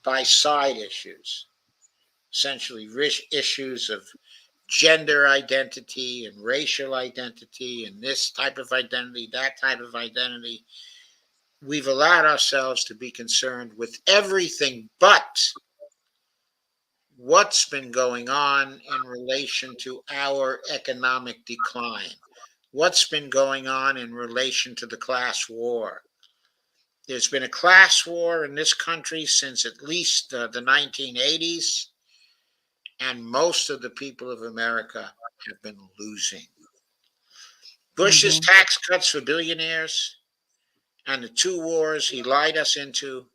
by side issues, essentially issues of gender identity and racial identity and this type of identity, that type of identity. We've allowed ourselves to be concerned with everything but what's been going on in relation to our economic decline, what's been going on in relation to the class war. There's been a class war in this country since at least the 1980s, and most of the people of America have been losing. Bush's tax cuts for billionaires and the two wars he lied us into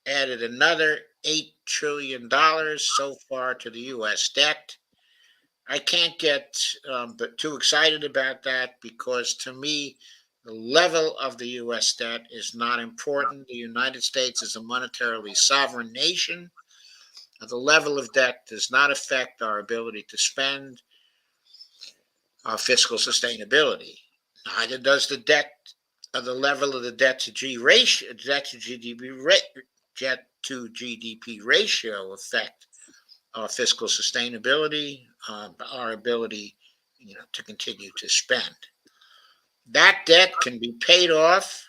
added another $8 trillion so far to the U.S. debt. I can't get but too excited about that because to me, the level of the U.S. debt is not important. The United States is a monetarily sovereign nation. The level of debt does not affect our ability to spend, our fiscal sustainability. Neither does the level of the debt to GDP ratio affect our fiscal sustainability, our ability, to continue to spend. That debt can be paid off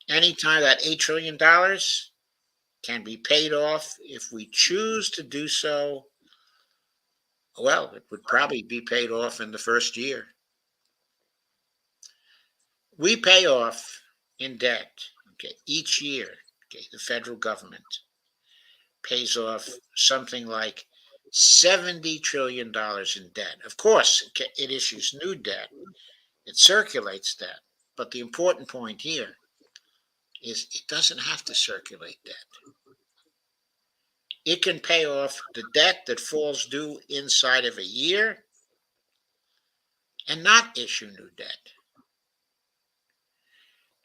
anytime. That $8 trillion can be paid off if we choose to do so. Well, it would probably be paid off in the first year. We pay off in debt, okay, each year, okay, the federal government pays off something like $70 trillion in debt. Of course, it issues new debt, it circulates debt. But the important point here is it doesn't have to circulate debt. It can pay off the debt that falls due inside of a year and not issue new debt.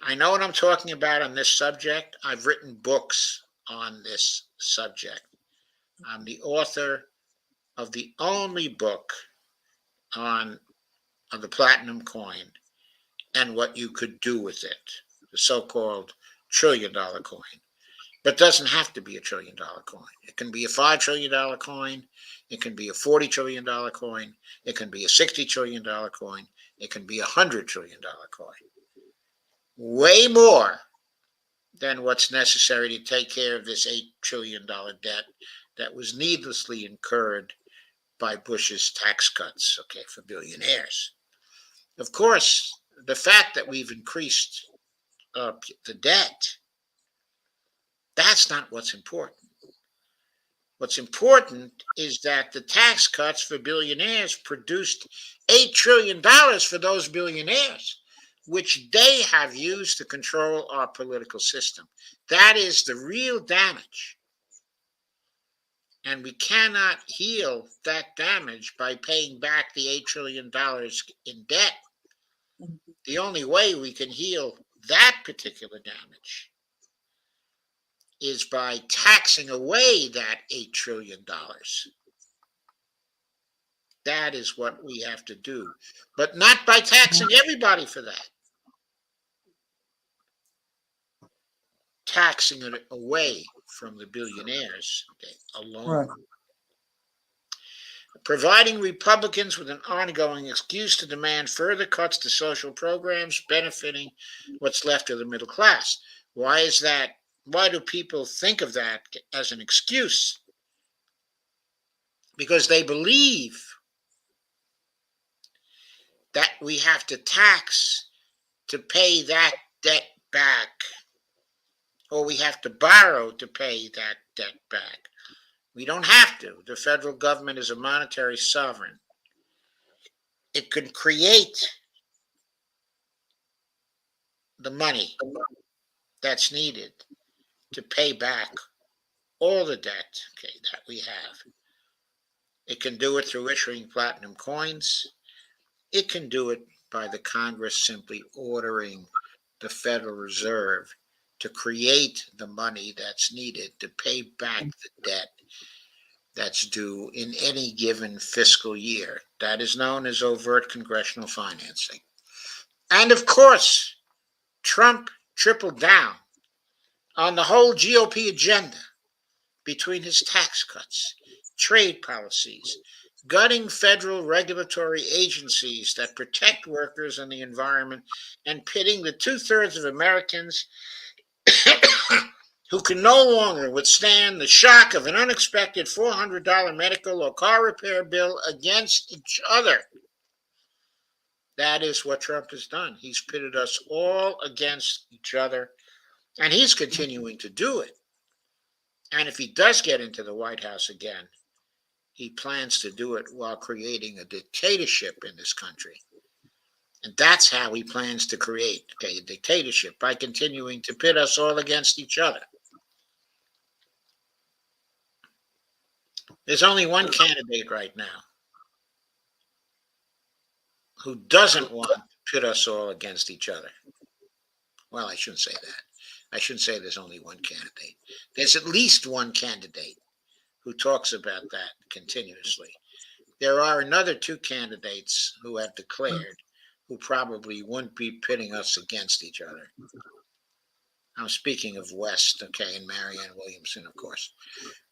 I know what I'm talking about on this subject. I've written books on this subject. I'm the author of the only book on the platinum coin and what you could do with it, the so-called $1 trillion coin. But it doesn't have to be a $1 trillion coin. It can be a $5 trillion coin. It can be a $40 trillion coin. It can be a $60 trillion coin. It can be a $100 trillion coin. Way more than what's necessary to take care of this $8 trillion debt that was needlessly incurred by Bush's tax cuts, okay, for billionaires. Of course, the fact that we've increased the debt, that's not what's important. What's important is that the tax cuts for billionaires produced $8 trillion for those billionaires, which they have used to control our political system. That is the real damage. And we cannot heal that damage by paying back the $8 trillion in debt. The only way we can heal that particular damage is by taxing away that $8 trillion. That is what we have to do, but not by taxing everybody for that. Taxing it away from the billionaires alone. Right. Providing Republicans with an ongoing excuse to demand further cuts to social programs benefiting what's left of the middle class. Why is that? Why do people think of that as an excuse? Because they believe that we have to tax to pay that debt back, or we have to borrow to pay that debt back. We don't have to. The federal government is a monetary sovereign. It can create the money that's needed to pay back all the debt, okay, that we have. It can do it through issuing platinum coins. It can do it by the Congress simply ordering the Federal Reserve to create the money that's needed to pay back the debt that's due in any given fiscal year. That is known as overt congressional financing. And of course, Trump tripled down on the whole GOP agenda between his tax cuts, trade policies, gutting federal regulatory agencies that protect workers and the environment, and pitting the 2/3 of Americans who can no longer withstand the shock of an unexpected $400 medical or car repair bill against each other. That is what Trump has done. He's pitted us all against each other, and he's continuing to do it. And if he does get into the White House again, he plans to do it while creating a dictatorship in this country. And that's how he plans to create a dictatorship, by continuing to pit us all against each other. There's only one candidate right now who doesn't want to pit us all against each other. Well, I shouldn't say that. I shouldn't say there's only one candidate. There's at least one candidate who talks about that continuously. There are another two candidates who have declared who probably wouldn't be pitting us against each other. I'm speaking of West, okay, and Marianne Williamson, of course.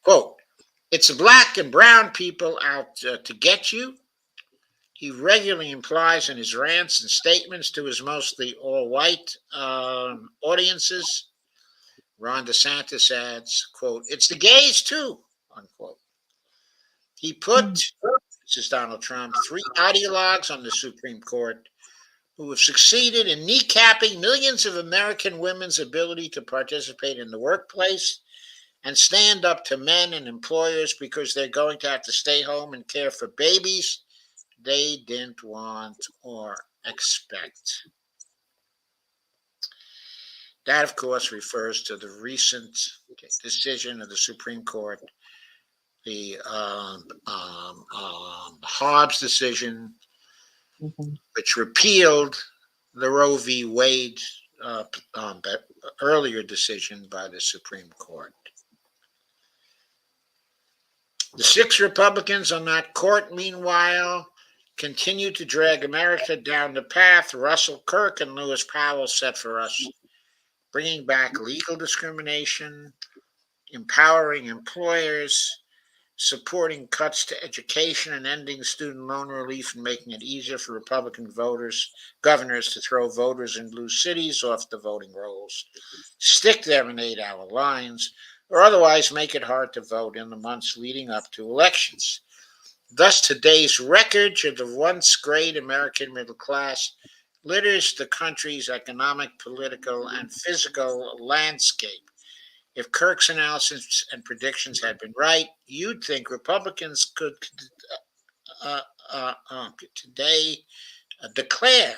Quote, "It's the black and brown people out to get you," he regularly implies in his rants and statements to his mostly all-white audiences. Ron DeSantis adds, quote, "It's the gays too," unquote. He put, this is Donald Trump, 3 ideologues on the Supreme Court who have succeeded in kneecapping millions of American women's ability to participate in the workplace and stand up to men and employers because they're going to have to stay home and care for babies they didn't want or expect. That, of course, refers to the recent decision of the Supreme Court, the Hobbs decision, which repealed the Roe v. Wade earlier decision by the Supreme Court. The 6 Republicans on that court, meanwhile, continue to drag America down the path Russell Kirk and Lewis Powell set for us, bringing back legal discrimination, empowering employers, supporting cuts to education and ending student loan relief and making it easier for Republican governors to throw voters in blue cities off the voting rolls, stick them in 8-hour lines, or otherwise make it hard to vote in the months leading up to elections. Thus, today's wreckage of the once great American middle class litters the country's economic, political, and physical landscape. If Kirk's analysis and predictions had been right, you'd think Republicans could today declare,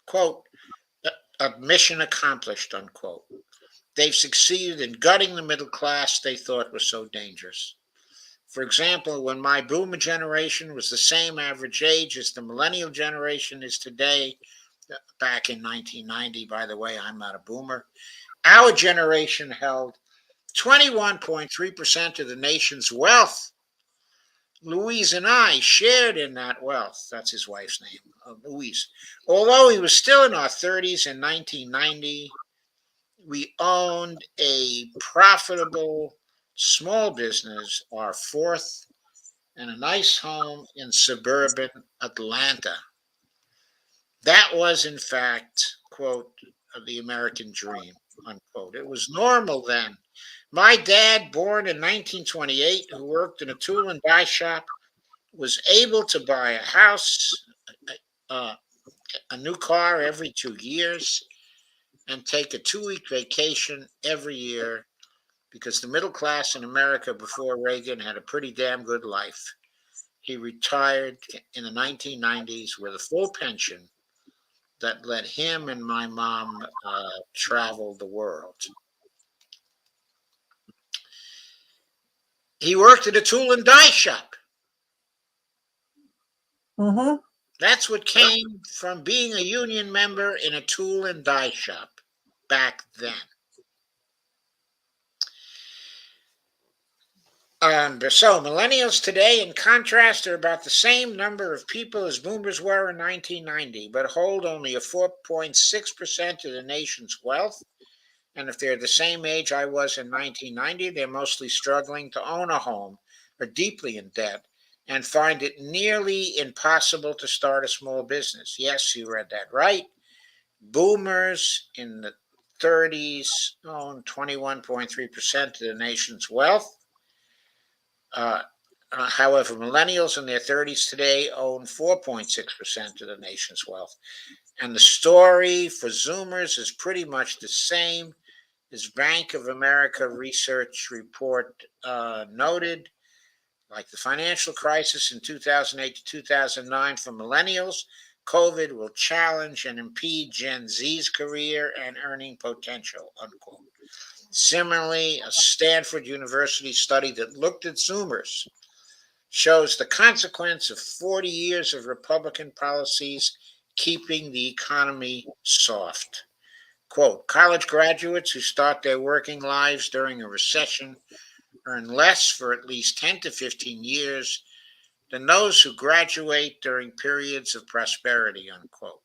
quote, a mission accomplished, unquote. They've succeeded in gutting the middle class they thought was so dangerous. For example, when my boomer generation was the same average age as the millennial generation is today, back in 1990, by the way, I'm not a boomer, our generation held 21.3% of the nation's wealth. Louise and I shared in that wealth. That's his wife's name, Louise. Although we were still in our 30s in 1990, we owned a profitable small business, our 4th, and a nice home in suburban Atlanta. That was, in fact, quote, the American dream, unquote. It was normal then. My dad, born in 1928, who worked in a tool and die shop, was able to buy a house, a new car every 2 years, and take a 2-week vacation every year because the middle class in America before Reagan had a pretty damn good life. He retired in the 1990s with a full pension that let him and my mom travel the world. He worked at a tool and die shop. Mm-hmm. That's what came from being a union member in a tool and die shop back then. So millennials today, in contrast, are about the same number of people as boomers were in 1990, but hold only a 4.6% of the nation's wealth. And if they're the same age I was in 1990, they're mostly struggling to own a home, are deeply in debt, and find it nearly impossible to start a small business. Yes, you read that right. Boomers in the 30s own 21.3% of the nation's wealth. However, millennials in their 30s today own 4.6% of the nation's wealth. And the story for Zoomers is pretty much the same. As Bank of America research report noted, like the financial crisis in 2008 to 2009 for millennials, COVID will challenge and impede Gen Z's career and earning potential, unquote. Similarly, a Stanford University study that looked at Zoomers shows the consequence of 40 years of Republican policies keeping the economy soft. Quote, college graduates who start their working lives during a recession earn less for at least 10 to 15 years than those who graduate during periods of prosperity, unquote.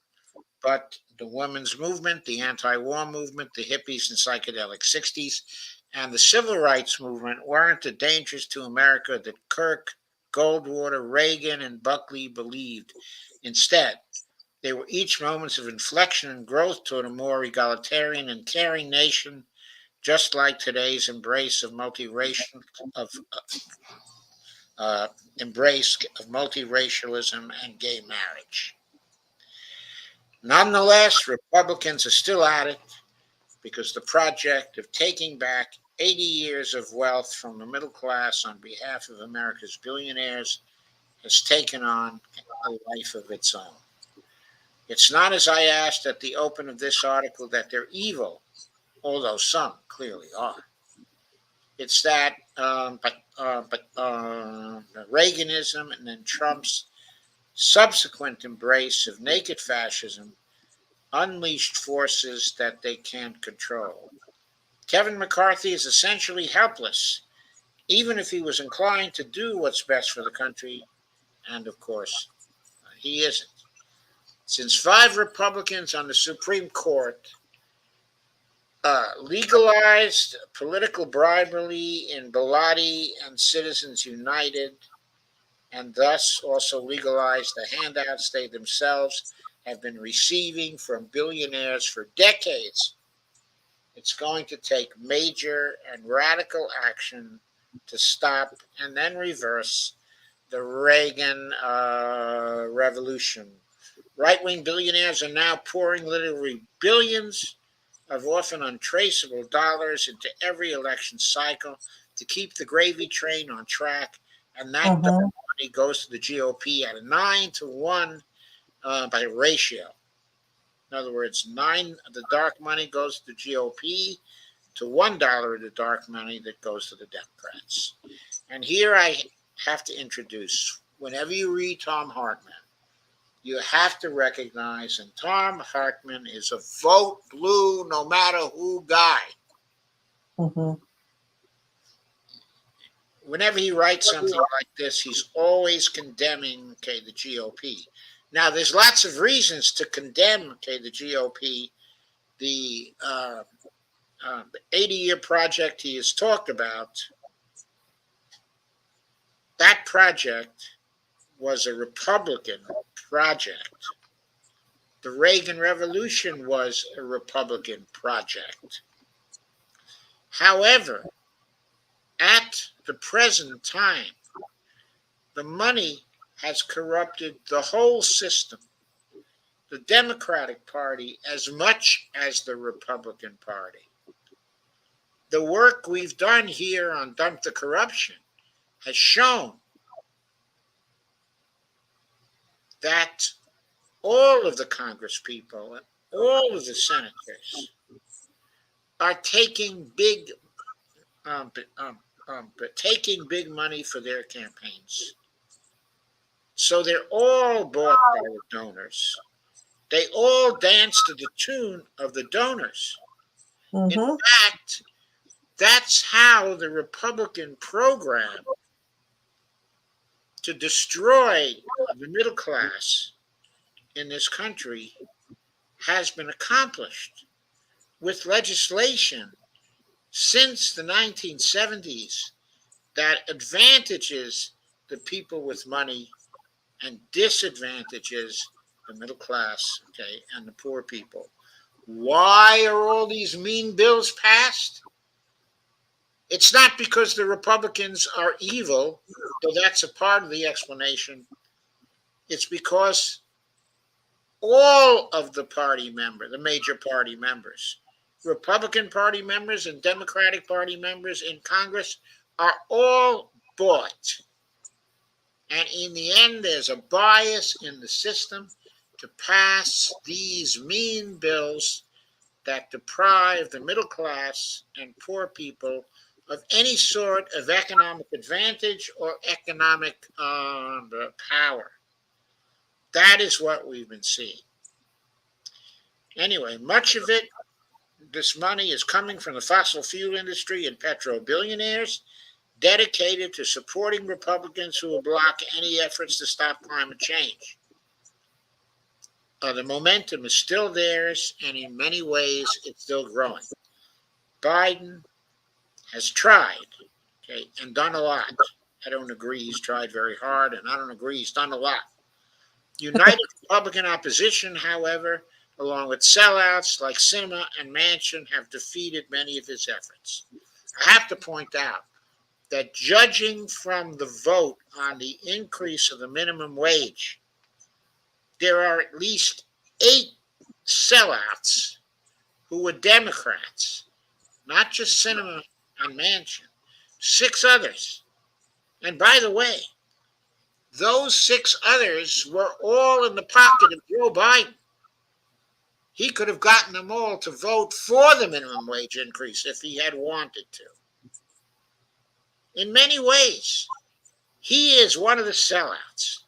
But the women's movement, the anti-war movement, the hippies and psychedelic 60s, and the civil rights movement weren't the dangers to America that Kirk, Goldwater, Reagan, and Buckley believed. Instead, they were each moments of inflection and growth toward a more egalitarian and caring nation, just like today's embrace of multiracialism and gay marriage. Nonetheless, Republicans are still at it because the project of taking back 80 years of wealth from the middle class on behalf of America's billionaires has taken on a life of its own. It's not, as I asked at the open of this article, that they're evil, although some clearly are. It's that, Reaganism and then Trump's subsequent embrace of naked fascism unleashed forces that they can't control. Kevin McCarthy is essentially helpless, even if he was inclined to do what's best for the country, and of course, he isn't. Since 5 Republicans on the Supreme Court legalized political bribery in Bellotti and Citizens United, and thus also legalized the handouts they themselves have been receiving from billionaires for decades, it's going to take major and radical action to stop and then reverse the Reagan revolution. Right-wing billionaires are now pouring literally billions of often untraceable dollars into every election cycle to keep the gravy train on track, and that money goes to the GOP at a 9-to-1 by ratio. In other words, 9 of the dark money goes to the GOP to $1 of the dark money that goes to the Democrats. And here I have to introduce, whenever you read Thom Hartmann, you have to recognize, and Thom Hartmann is a vote blue no matter who guy. Whenever he writes something like this, he's always condemning, the GOP. Now, there's lots of reasons to condemn, the GOP. The 80-year project he has talked about, that project was a Republican project. The Reagan Revolution was a Republican project. However, at the present time, the money has corrupted the whole system, the Democratic Party as much as the Republican Party. The work we've done here on Dump the Corruption has shown that all of the Congress people and all of the senators are taking big money for their campaigns. So they're all bought by the donors. They all dance to the tune of the donors. In fact, that's how the Republican program to destroy the middle class in this country has been accomplished with legislation since the 1970s that advantages the people with money and disadvantages the middle class, and the poor people. Why are all these mean bills passed? It's not because the Republicans are evil, though that's a part of the explanation. It's because all of the major party members, Republican Party members and Democratic Party members in Congress are all bought. And in the end, there's a bias in the system to pass these mean bills that deprive the middle class and poor people of any sort of economic advantage or economic power. That is what we've been seeing. Anyway, much of it, this money is coming from the fossil fuel industry and petro billionaires dedicated to supporting Republicans who will block any efforts to stop climate change. The momentum is still theirs, and in many ways, it's still growing. Biden has tried, and done a lot. I don't agree he's tried very hard, and I don't agree he's done a lot. United Republican opposition, however, along with sellouts like Sinema and Manchin, have defeated many of his efforts. I have to point out that judging from the vote on the increase of the minimum wage, there are at least 8 sellouts who were Democrats, not just Sinema and Manchin, 6 others. And by the way, those 6 others were all in the pocket of Joe Biden. He could have gotten them all to vote for the minimum wage increase if he had wanted to. In many ways, he is one of the sellouts.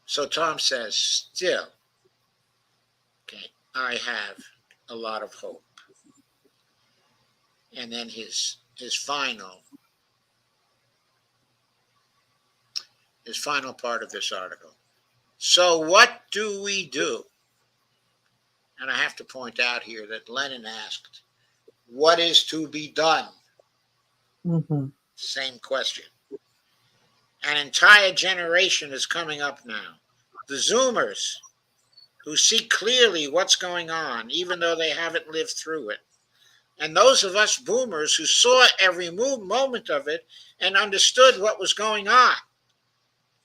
So Tom says, still, okay, I have a lot of hope. And then his final part of this article. So what do we do? And I have to point out here that Lenin asked, what is to be done? Mm-hmm. Same question. An entire generation is coming up now. The Zoomers, who see clearly what's going on, even though they haven't lived through it. And those of us boomers who saw every moment of it and understood what was going on.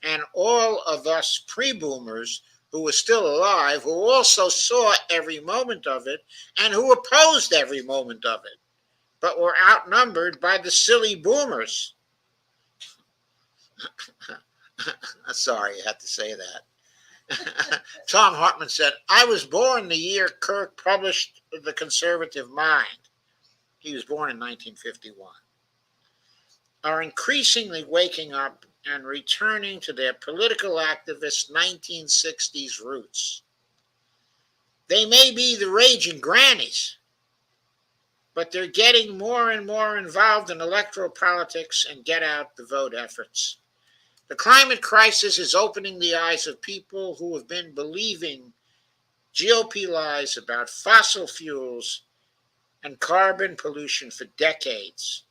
And all of us pre-boomers who were still alive, who also saw every moment of it and who opposed every moment of it, but were outnumbered by the silly boomers. Sorry, I had to say that. Tom Hartman said, I was born the year Kirk published The Conservative Mind. He was born in 1951. Are increasingly waking up and returning to their political activist 1960s roots. They may be the raging grannies, but they're getting more and more involved in electoral politics and get out the vote efforts. The climate crisis is opening the eyes of people who have been believing GOP lies about fossil fuels and carbon pollution for decades.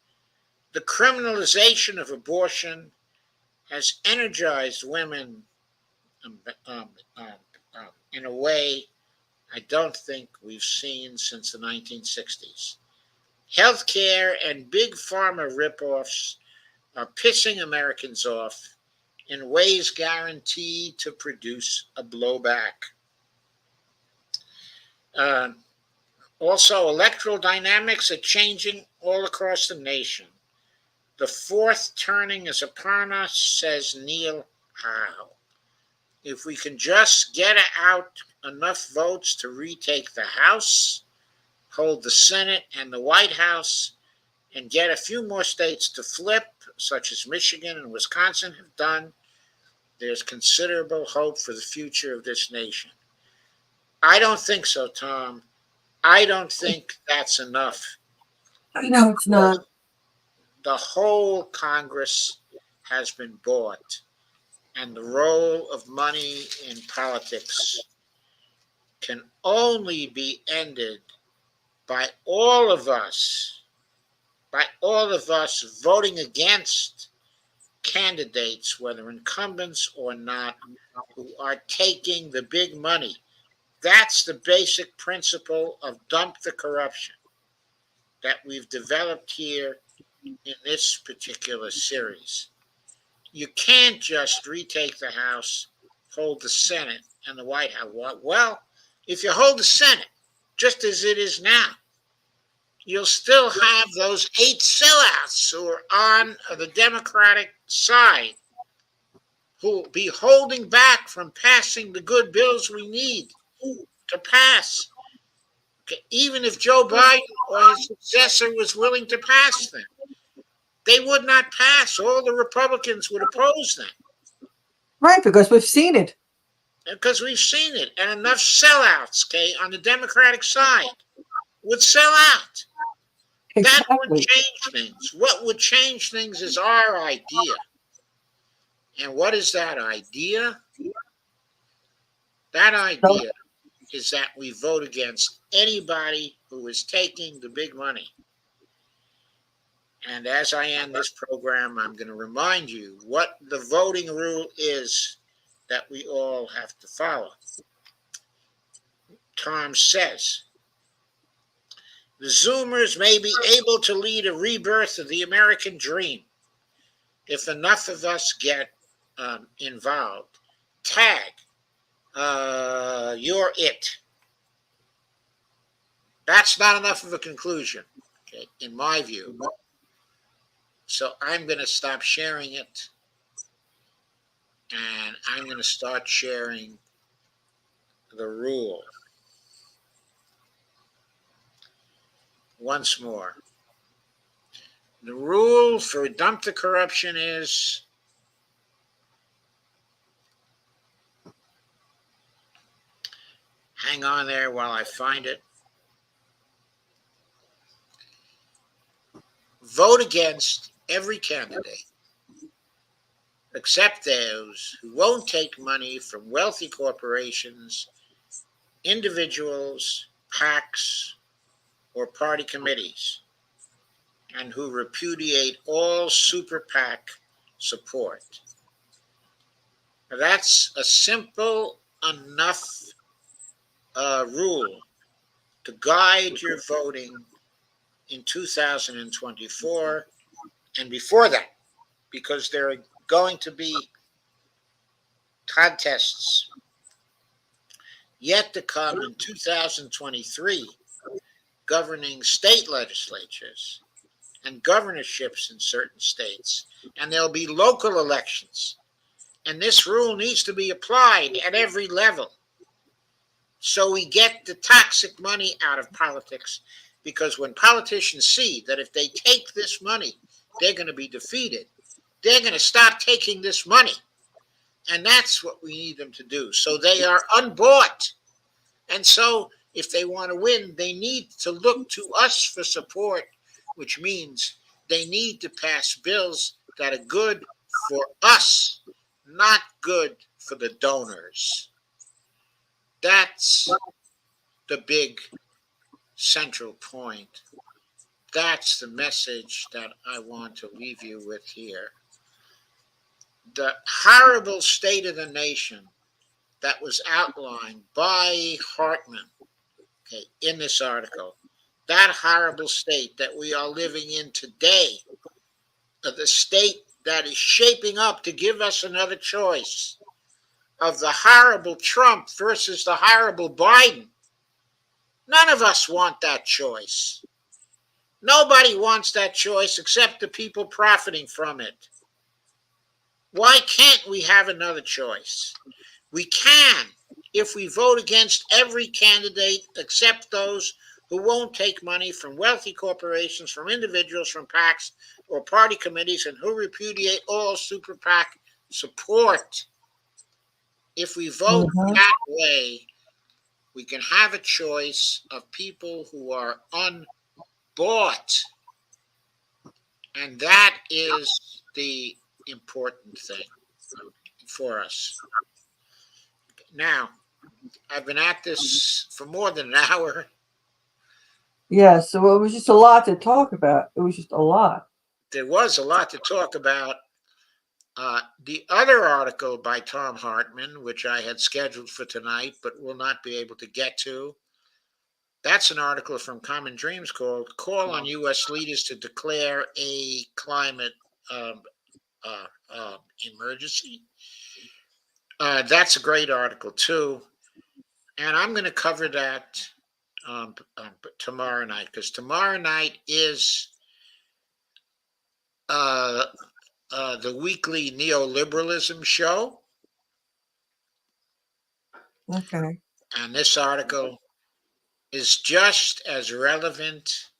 The criminalization of abortion has energized women in a way I don't think we've seen since the 1960s. Healthcare and big pharma ripoffs are pissing Americans off in ways guaranteed to produce a blowback. Also, electoral dynamics are changing all across the nation. The fourth turning is upon us, says Neil Howe. If we can just get out enough votes to retake the House, hold the Senate and the White House, and get a few more states to flip, such as Michigan and Wisconsin have done, there's considerable hope for the future of this nation. I don't think so, Tom. I don't think that's enough. I know it's not. The whole Congress has been bought, and the role of money in politics can only be ended by all of us voting against candidates, whether incumbents or not, who are taking the big money. That's the basic principle of dump the corruption that we've developed here in this particular series. You can't just retake the House, hold the Senate and the White House. Well, if you hold the Senate, just as it is now, you'll still have those 8 sellouts who are on the Democratic side who will be holding back from passing the good bills we need to pass. Okay, even if Joe Biden or his successor was willing to pass them, they would not pass. All the Republicans would oppose them. Right, because we've seen it. Because we've seen it. And enough sellouts, okay, on the Democratic side would sell out. That would Exactly. change things. What would change things is our idea. And what is that idea? That idea is that we vote against anybody who is taking the big money. And as I end this program, I'm going to remind you what the voting rule is that we all have to follow. Tom says, the Zoomers may be able to lead a rebirth of the American dream if enough of us get involved. Tag you're it. That's not enough of a conclusion, okay, in my view. So I'm going to stop sharing it, and I'm going to start sharing the rule. Once more. The rule for dump the corruption is hang on there while I find it. Vote against every candidate except those who won't take money from wealthy corporations, individuals, PACs, or party committees, and who repudiate all super PAC support. Now, that's a simple enough rule to guide your voting in 2024 and before that, because there are going to be contests yet to come in 2023 governing state legislatures and governorships in certain states, and there'll be local elections. And this rule needs to be applied at every level so we get the toxic money out of politics, because when politicians see that if they take this money, they're going to be defeated, they're going to stop taking this money. And that's what we need them to do. So they are unbought. And so if they want to win, they need to look to us for support, which means they need to pass bills that are good for us, not good for the donors. That's the big central point. That's the message that I want to leave you with here. The horrible state of the nation that was outlined by Hartman, okay, in this article, that horrible state that we are living in today, the state that is shaping up to give us another choice, of the horrible Trump versus the horrible Biden. None of us want that choice. Nobody wants that choice except the people profiting from it. Why can't we have another choice? We can if we vote against every candidate except those who won't take money from wealthy corporations, from individuals, from PACs or party committees, and who repudiate all super PAC support. If we vote that way, we can have a choice of people who are unbought. And that is the important thing for us. Now, I've been at this for more than an hour. Yeah, so it was just a lot to talk about. It was just a lot. There was a lot to talk about. The other article by Thom Hartmann, which I had scheduled for tonight but will not be able to get to, that's an article from Common Dreams called Call on U.S. Leaders to Declare a Climate Emergency. That's a great article, too. And I'm going to cover that tomorrow night, because tomorrow night is the weekly neoliberalism show. Okay. And this article is just as relevant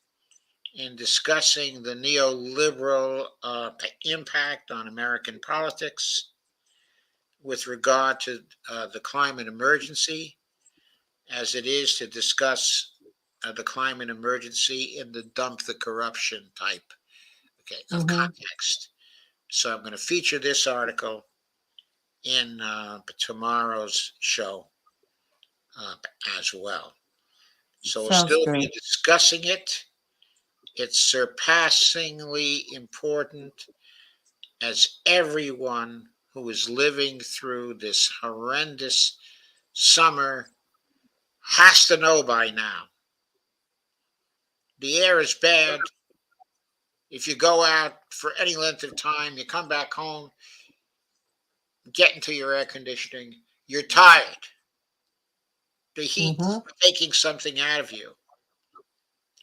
in discussing the neoliberal impact on American politics with regard to the climate emergency as it is to discuss the climate emergency in the dump the corruption type of context. So I'm going to feature this article in tomorrow's show as well. So we'll still be discussing it. It's surpassingly important, as everyone who is living through this horrendous summer has to know by now. The air is bad. If you go out for any length of time, you come back home, get into your air conditioning, you're tired. The heat Mhm. taking something out of you.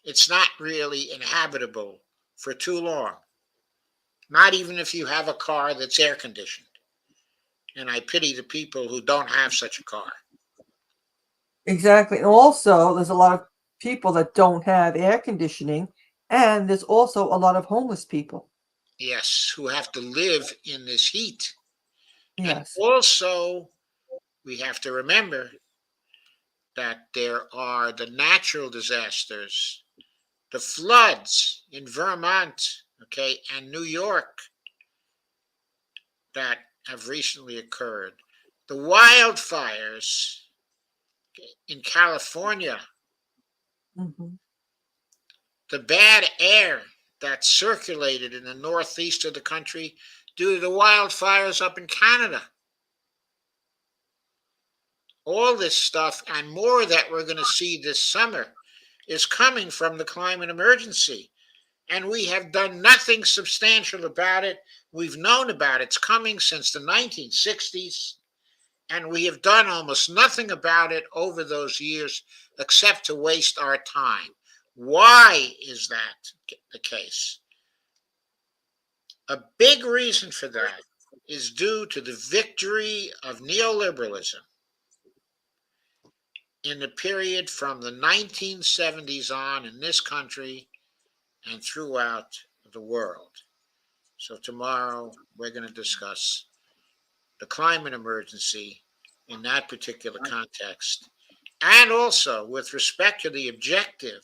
It's not really inhabitable for too long. Not even if you have a car that's air conditioned. And I pity the people who don't have such a car. Exactly. And also, there's a lot of people that don't have air conditioning, and there's also a lot of homeless people. Yes, who have to live in this heat. And Yes. also, we have to remember that there are the natural disasters, the floods in Vermont, okay, and New York that have recently occurred, the wildfires in California, Mhm. the bad air that circulated in the northeast of the country due to the wildfires up in Canada. All this stuff and more that we're going to see this summer is coming from the climate emergency. And we have done nothing substantial about it. We've known about it's coming since the 1960s, and we have done almost nothing about it over those years except to waste our time. Why is that the case? A big reason for that is due to the victory of neoliberalism in the period from the 1970s on in this country and throughout the world. So, tomorrow we're going to discuss the climate emergency in that particular context, and also with respect to the objective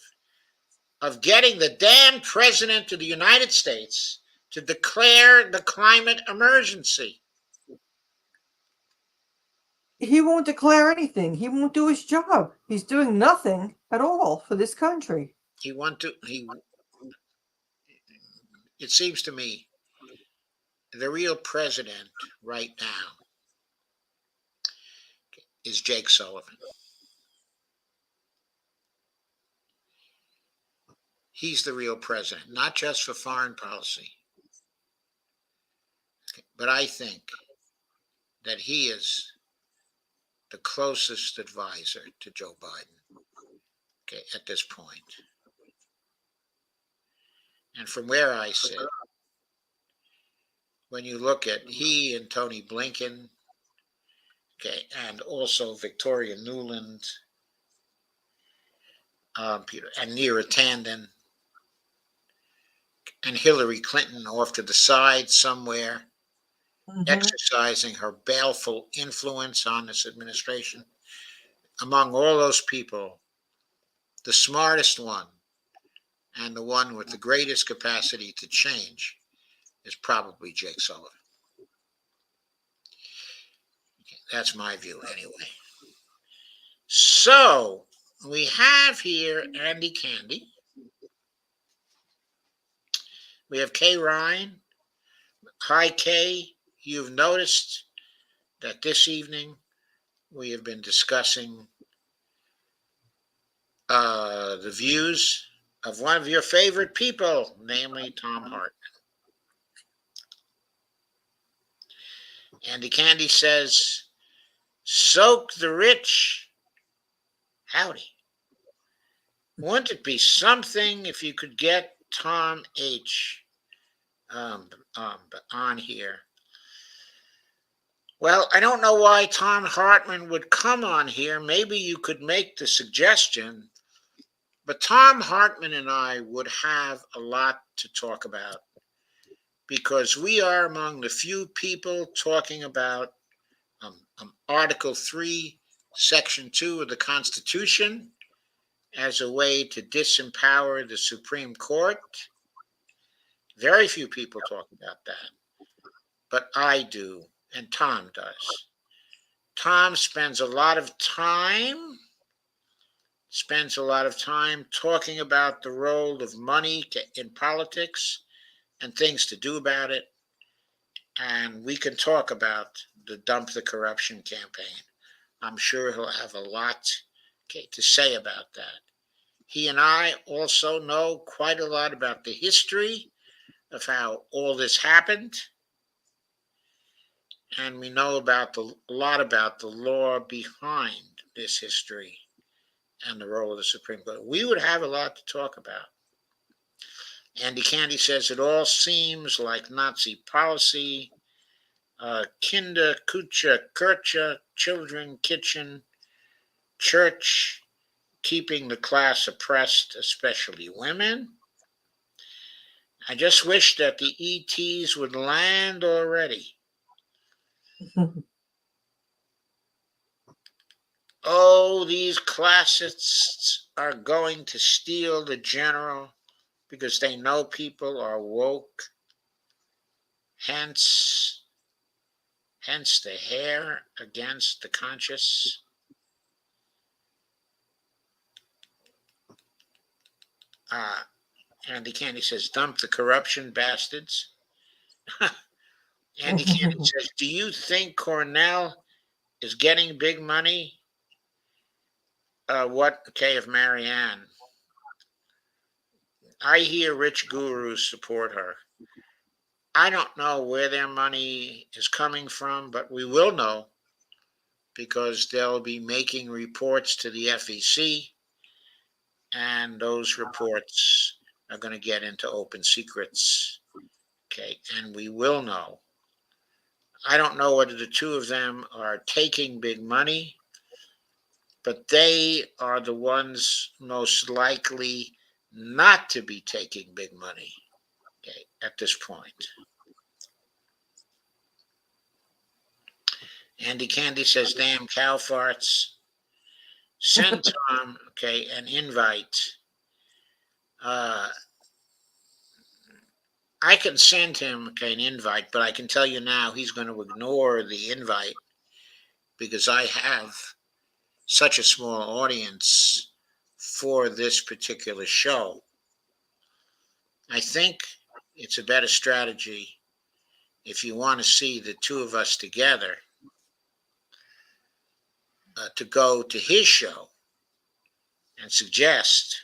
of getting the damn president of the United States to declare the climate emergency. He won't declare anything. He won't do his job. He's doing nothing at all for this country. It seems to me the real president right now is Jake Sullivan. He's the real president, not just for foreign policy, but I think that he is the closest advisor to Joe Biden, okay, at this point. And from where I sit, when you look at he and Tony Blinken, okay, and also Victoria Nuland, Peter, and Neera Tanden, and Hillary Clinton off to the side somewhere, Mhm. exercising her baleful influence on this administration. Among all those people, the smartest one and the one with the greatest capacity to change is probably Jake Sullivan. That's my view, anyway. So we have here Andy Candy. We have Kay Ryan. Hi, Kay. You've noticed that this evening we have been discussing the views of one of your favorite people, namely Tom Hart. Andy Candy says, soak the rich. Howdy. Wouldn't it be something if you could get Tom H. On here? Well, I don't know why Tom Hartman would come on here. Maybe you could make the suggestion, but Tom Hartman and I would have a lot to talk about because we are among the few people talking about Article 3, Section 2 of the Constitution as a way to disempower the Supreme Court. Very few people talk about that, but I do, and Tom does. Tom spends a lot of time talking about the role of money in politics and things to do about it. And we can talk about the Dump the Corruption campaign. I'm sure he'll have a lot to say about that. He and I also know quite a lot about the history of how all this happened. And we know a lot about the law behind this history and the role of the Supreme Court. We would have a lot to talk about. Andy Candy says it all seems like Nazi policy. Kinder, Kucha, Kirche, children, kitchen, church, keeping the class oppressed, especially women. I just wish that the ETs would land already. Oh, these classists are going to steal the general because they know people are woke. Hence the hair against the conscious. Andy Candy says, dump the corruption bastards. Andy Candy says, do you think Cornell is getting big money? What of Marianne? I hear rich gurus support her. I don't know where their money is coming from, but we will know because they'll be making reports to the FEC, and those reports are going to get into open secrets. And we will know. I don't know whether the two of them are taking big money, but they are the ones most likely not to be taking big money, at this point. Andy Candy says, damn cow farts. Send Tom, an invite. I can send him, an invite, but I can tell you now he's going to ignore the invite because I have such a small audience for this particular show. I think it's a better strategy if you want to see the two of us together to go to his show and suggest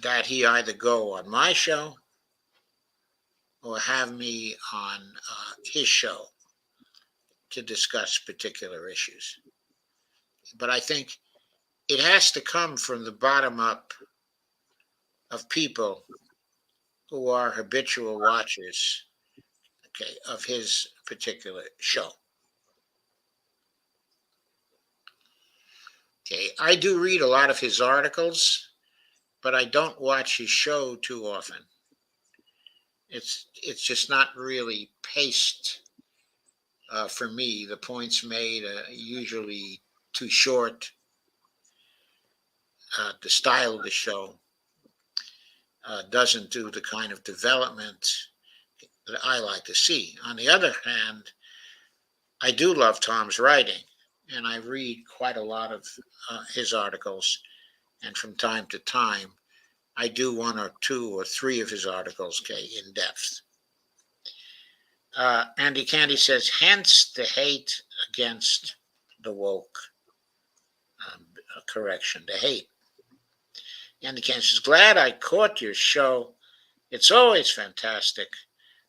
that he either go on my show or have me on his show to discuss particular issues. But I think it has to come from the bottom up of people who are habitual watchers, of his particular show. I do read a lot of his articles, but I don't watch his show too often. It's just not really paced for me. The points made are usually too short. The style of the show doesn't do the kind of development that I like to see. On the other hand, I do love Tom's writing, and I read quite a lot of his articles, and from time to time, I do one or two or three of his articles, in depth. Andy Candy says, hence the hate against the woke. Correction, the hate. Andy Candy says, glad I caught your show. It's always fantastic.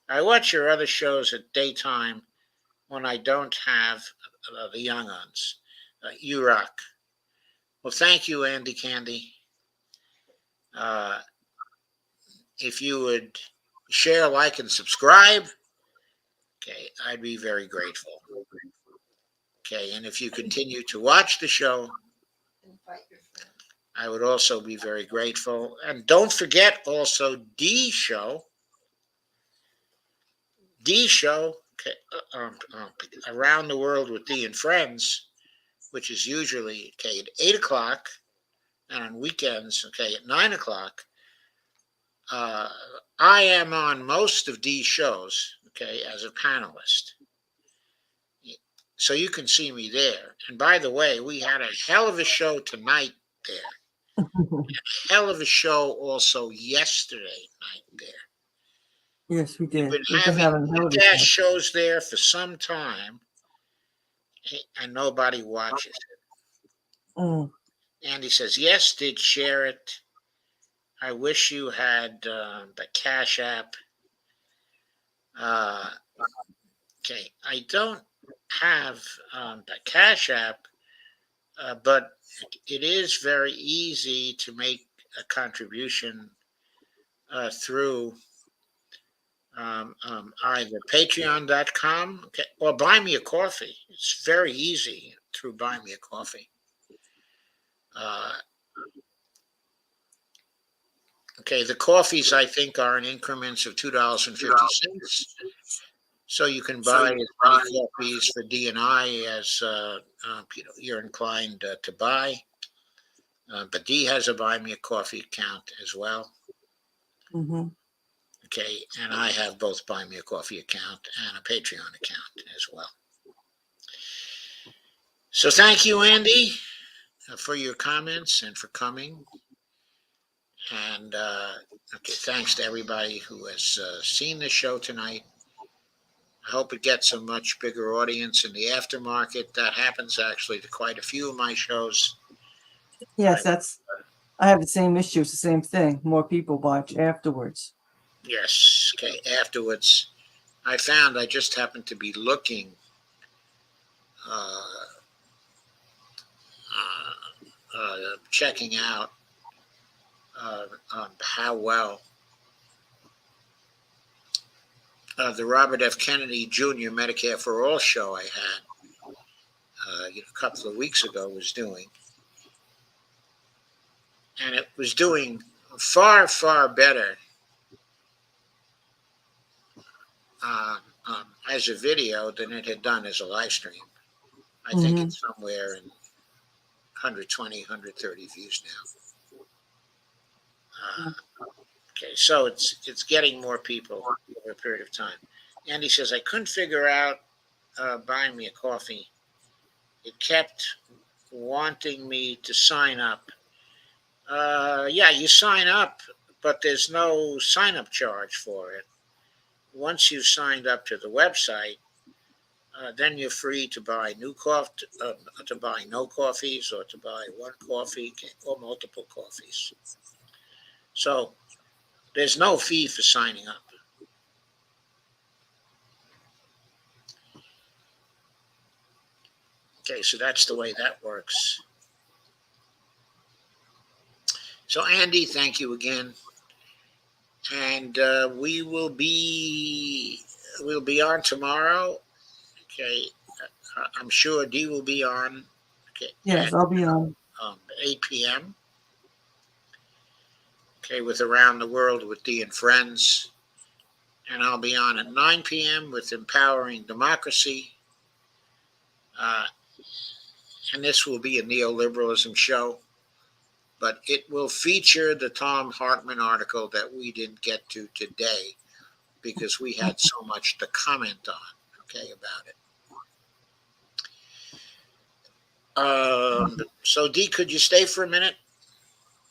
I watch your other shows at daytime when I don't have the young uns. You rock. Well, thank you, Andy Candy. If you would share, like, and subscribe, I'd be very grateful. And if you continue to watch the show, Invite your friends. I would also be very grateful. And don't forget also D Show, Around the World with D and Friends, which is usually at 8 o'clock, and on weekends, at 9 o'clock. I am on most of these shows, as a panelist. So you can see me there. And by the way, we had a hell of a show tonight there. A hell of a show also yesterday night there. Yes, we did. We've We've been been having having gas shows there for some time, and nobody watches it. Mm. Andy says, yes, did share it. I wish you had the Cash App. I don't have the Cash App, but it is very easy to make a contribution through either patreon.com, okay, or buy me a coffee. It's very easy through buy me a coffee. Uh, okay, the coffees I think are in increments of $2.50. So you can buy as many coffees for D and I as you're inclined to buy. But D has a buy me a coffee account as well. Mhm. Okay, and I have both buy me a coffee account and a Patreon account as well. So thank you, Andy, for your comments and for coming. And okay, thanks to everybody who has seen the show tonight. I hope it gets a much bigger audience in the aftermarket. That happens actually to quite a few of my shows. Yes, I have the same issue. It's the same thing. More people watch afterwards. Yes, okay. Afterwards, I found I just happened to be looking, uh, checking out how well the Robert F. Kennedy Jr. Medicare for All show I had a couple of weeks ago was doing. And it was doing far, far better as a video than it had done as a live stream. I think Mhm. it's somewhere in 120, 130 views now. Okay, so it's getting more people over a period of time. Andy says, I couldn't figure out buying me a coffee. It kept wanting me to sign up. Yeah, you sign up, but there's no sign up charge for it. Once you've signed up to the website, then you're free to buy to buy no coffees, or to buy one coffee or multiple coffees. So there's no fee for signing up. Okay, so that's the way that works. So Andy, thank you again, and we'll be on tomorrow. Okay, I'm sure D will be on. Okay, Yes, at I'll be on. 8 p.m. Okay, with Around the World with D and Friends. And I'll be on at 9 p.m. with Empowering Democracy. Uh, and this will be a neoliberalism show, but it will feature the Tom Hartman article that we didn't get to today because we had so much to comment on, okay, about it. So, D, could you stay for a minute?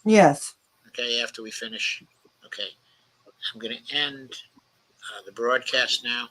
Yes. Okay, after we finish. Okay, I'm going to end the broadcast now.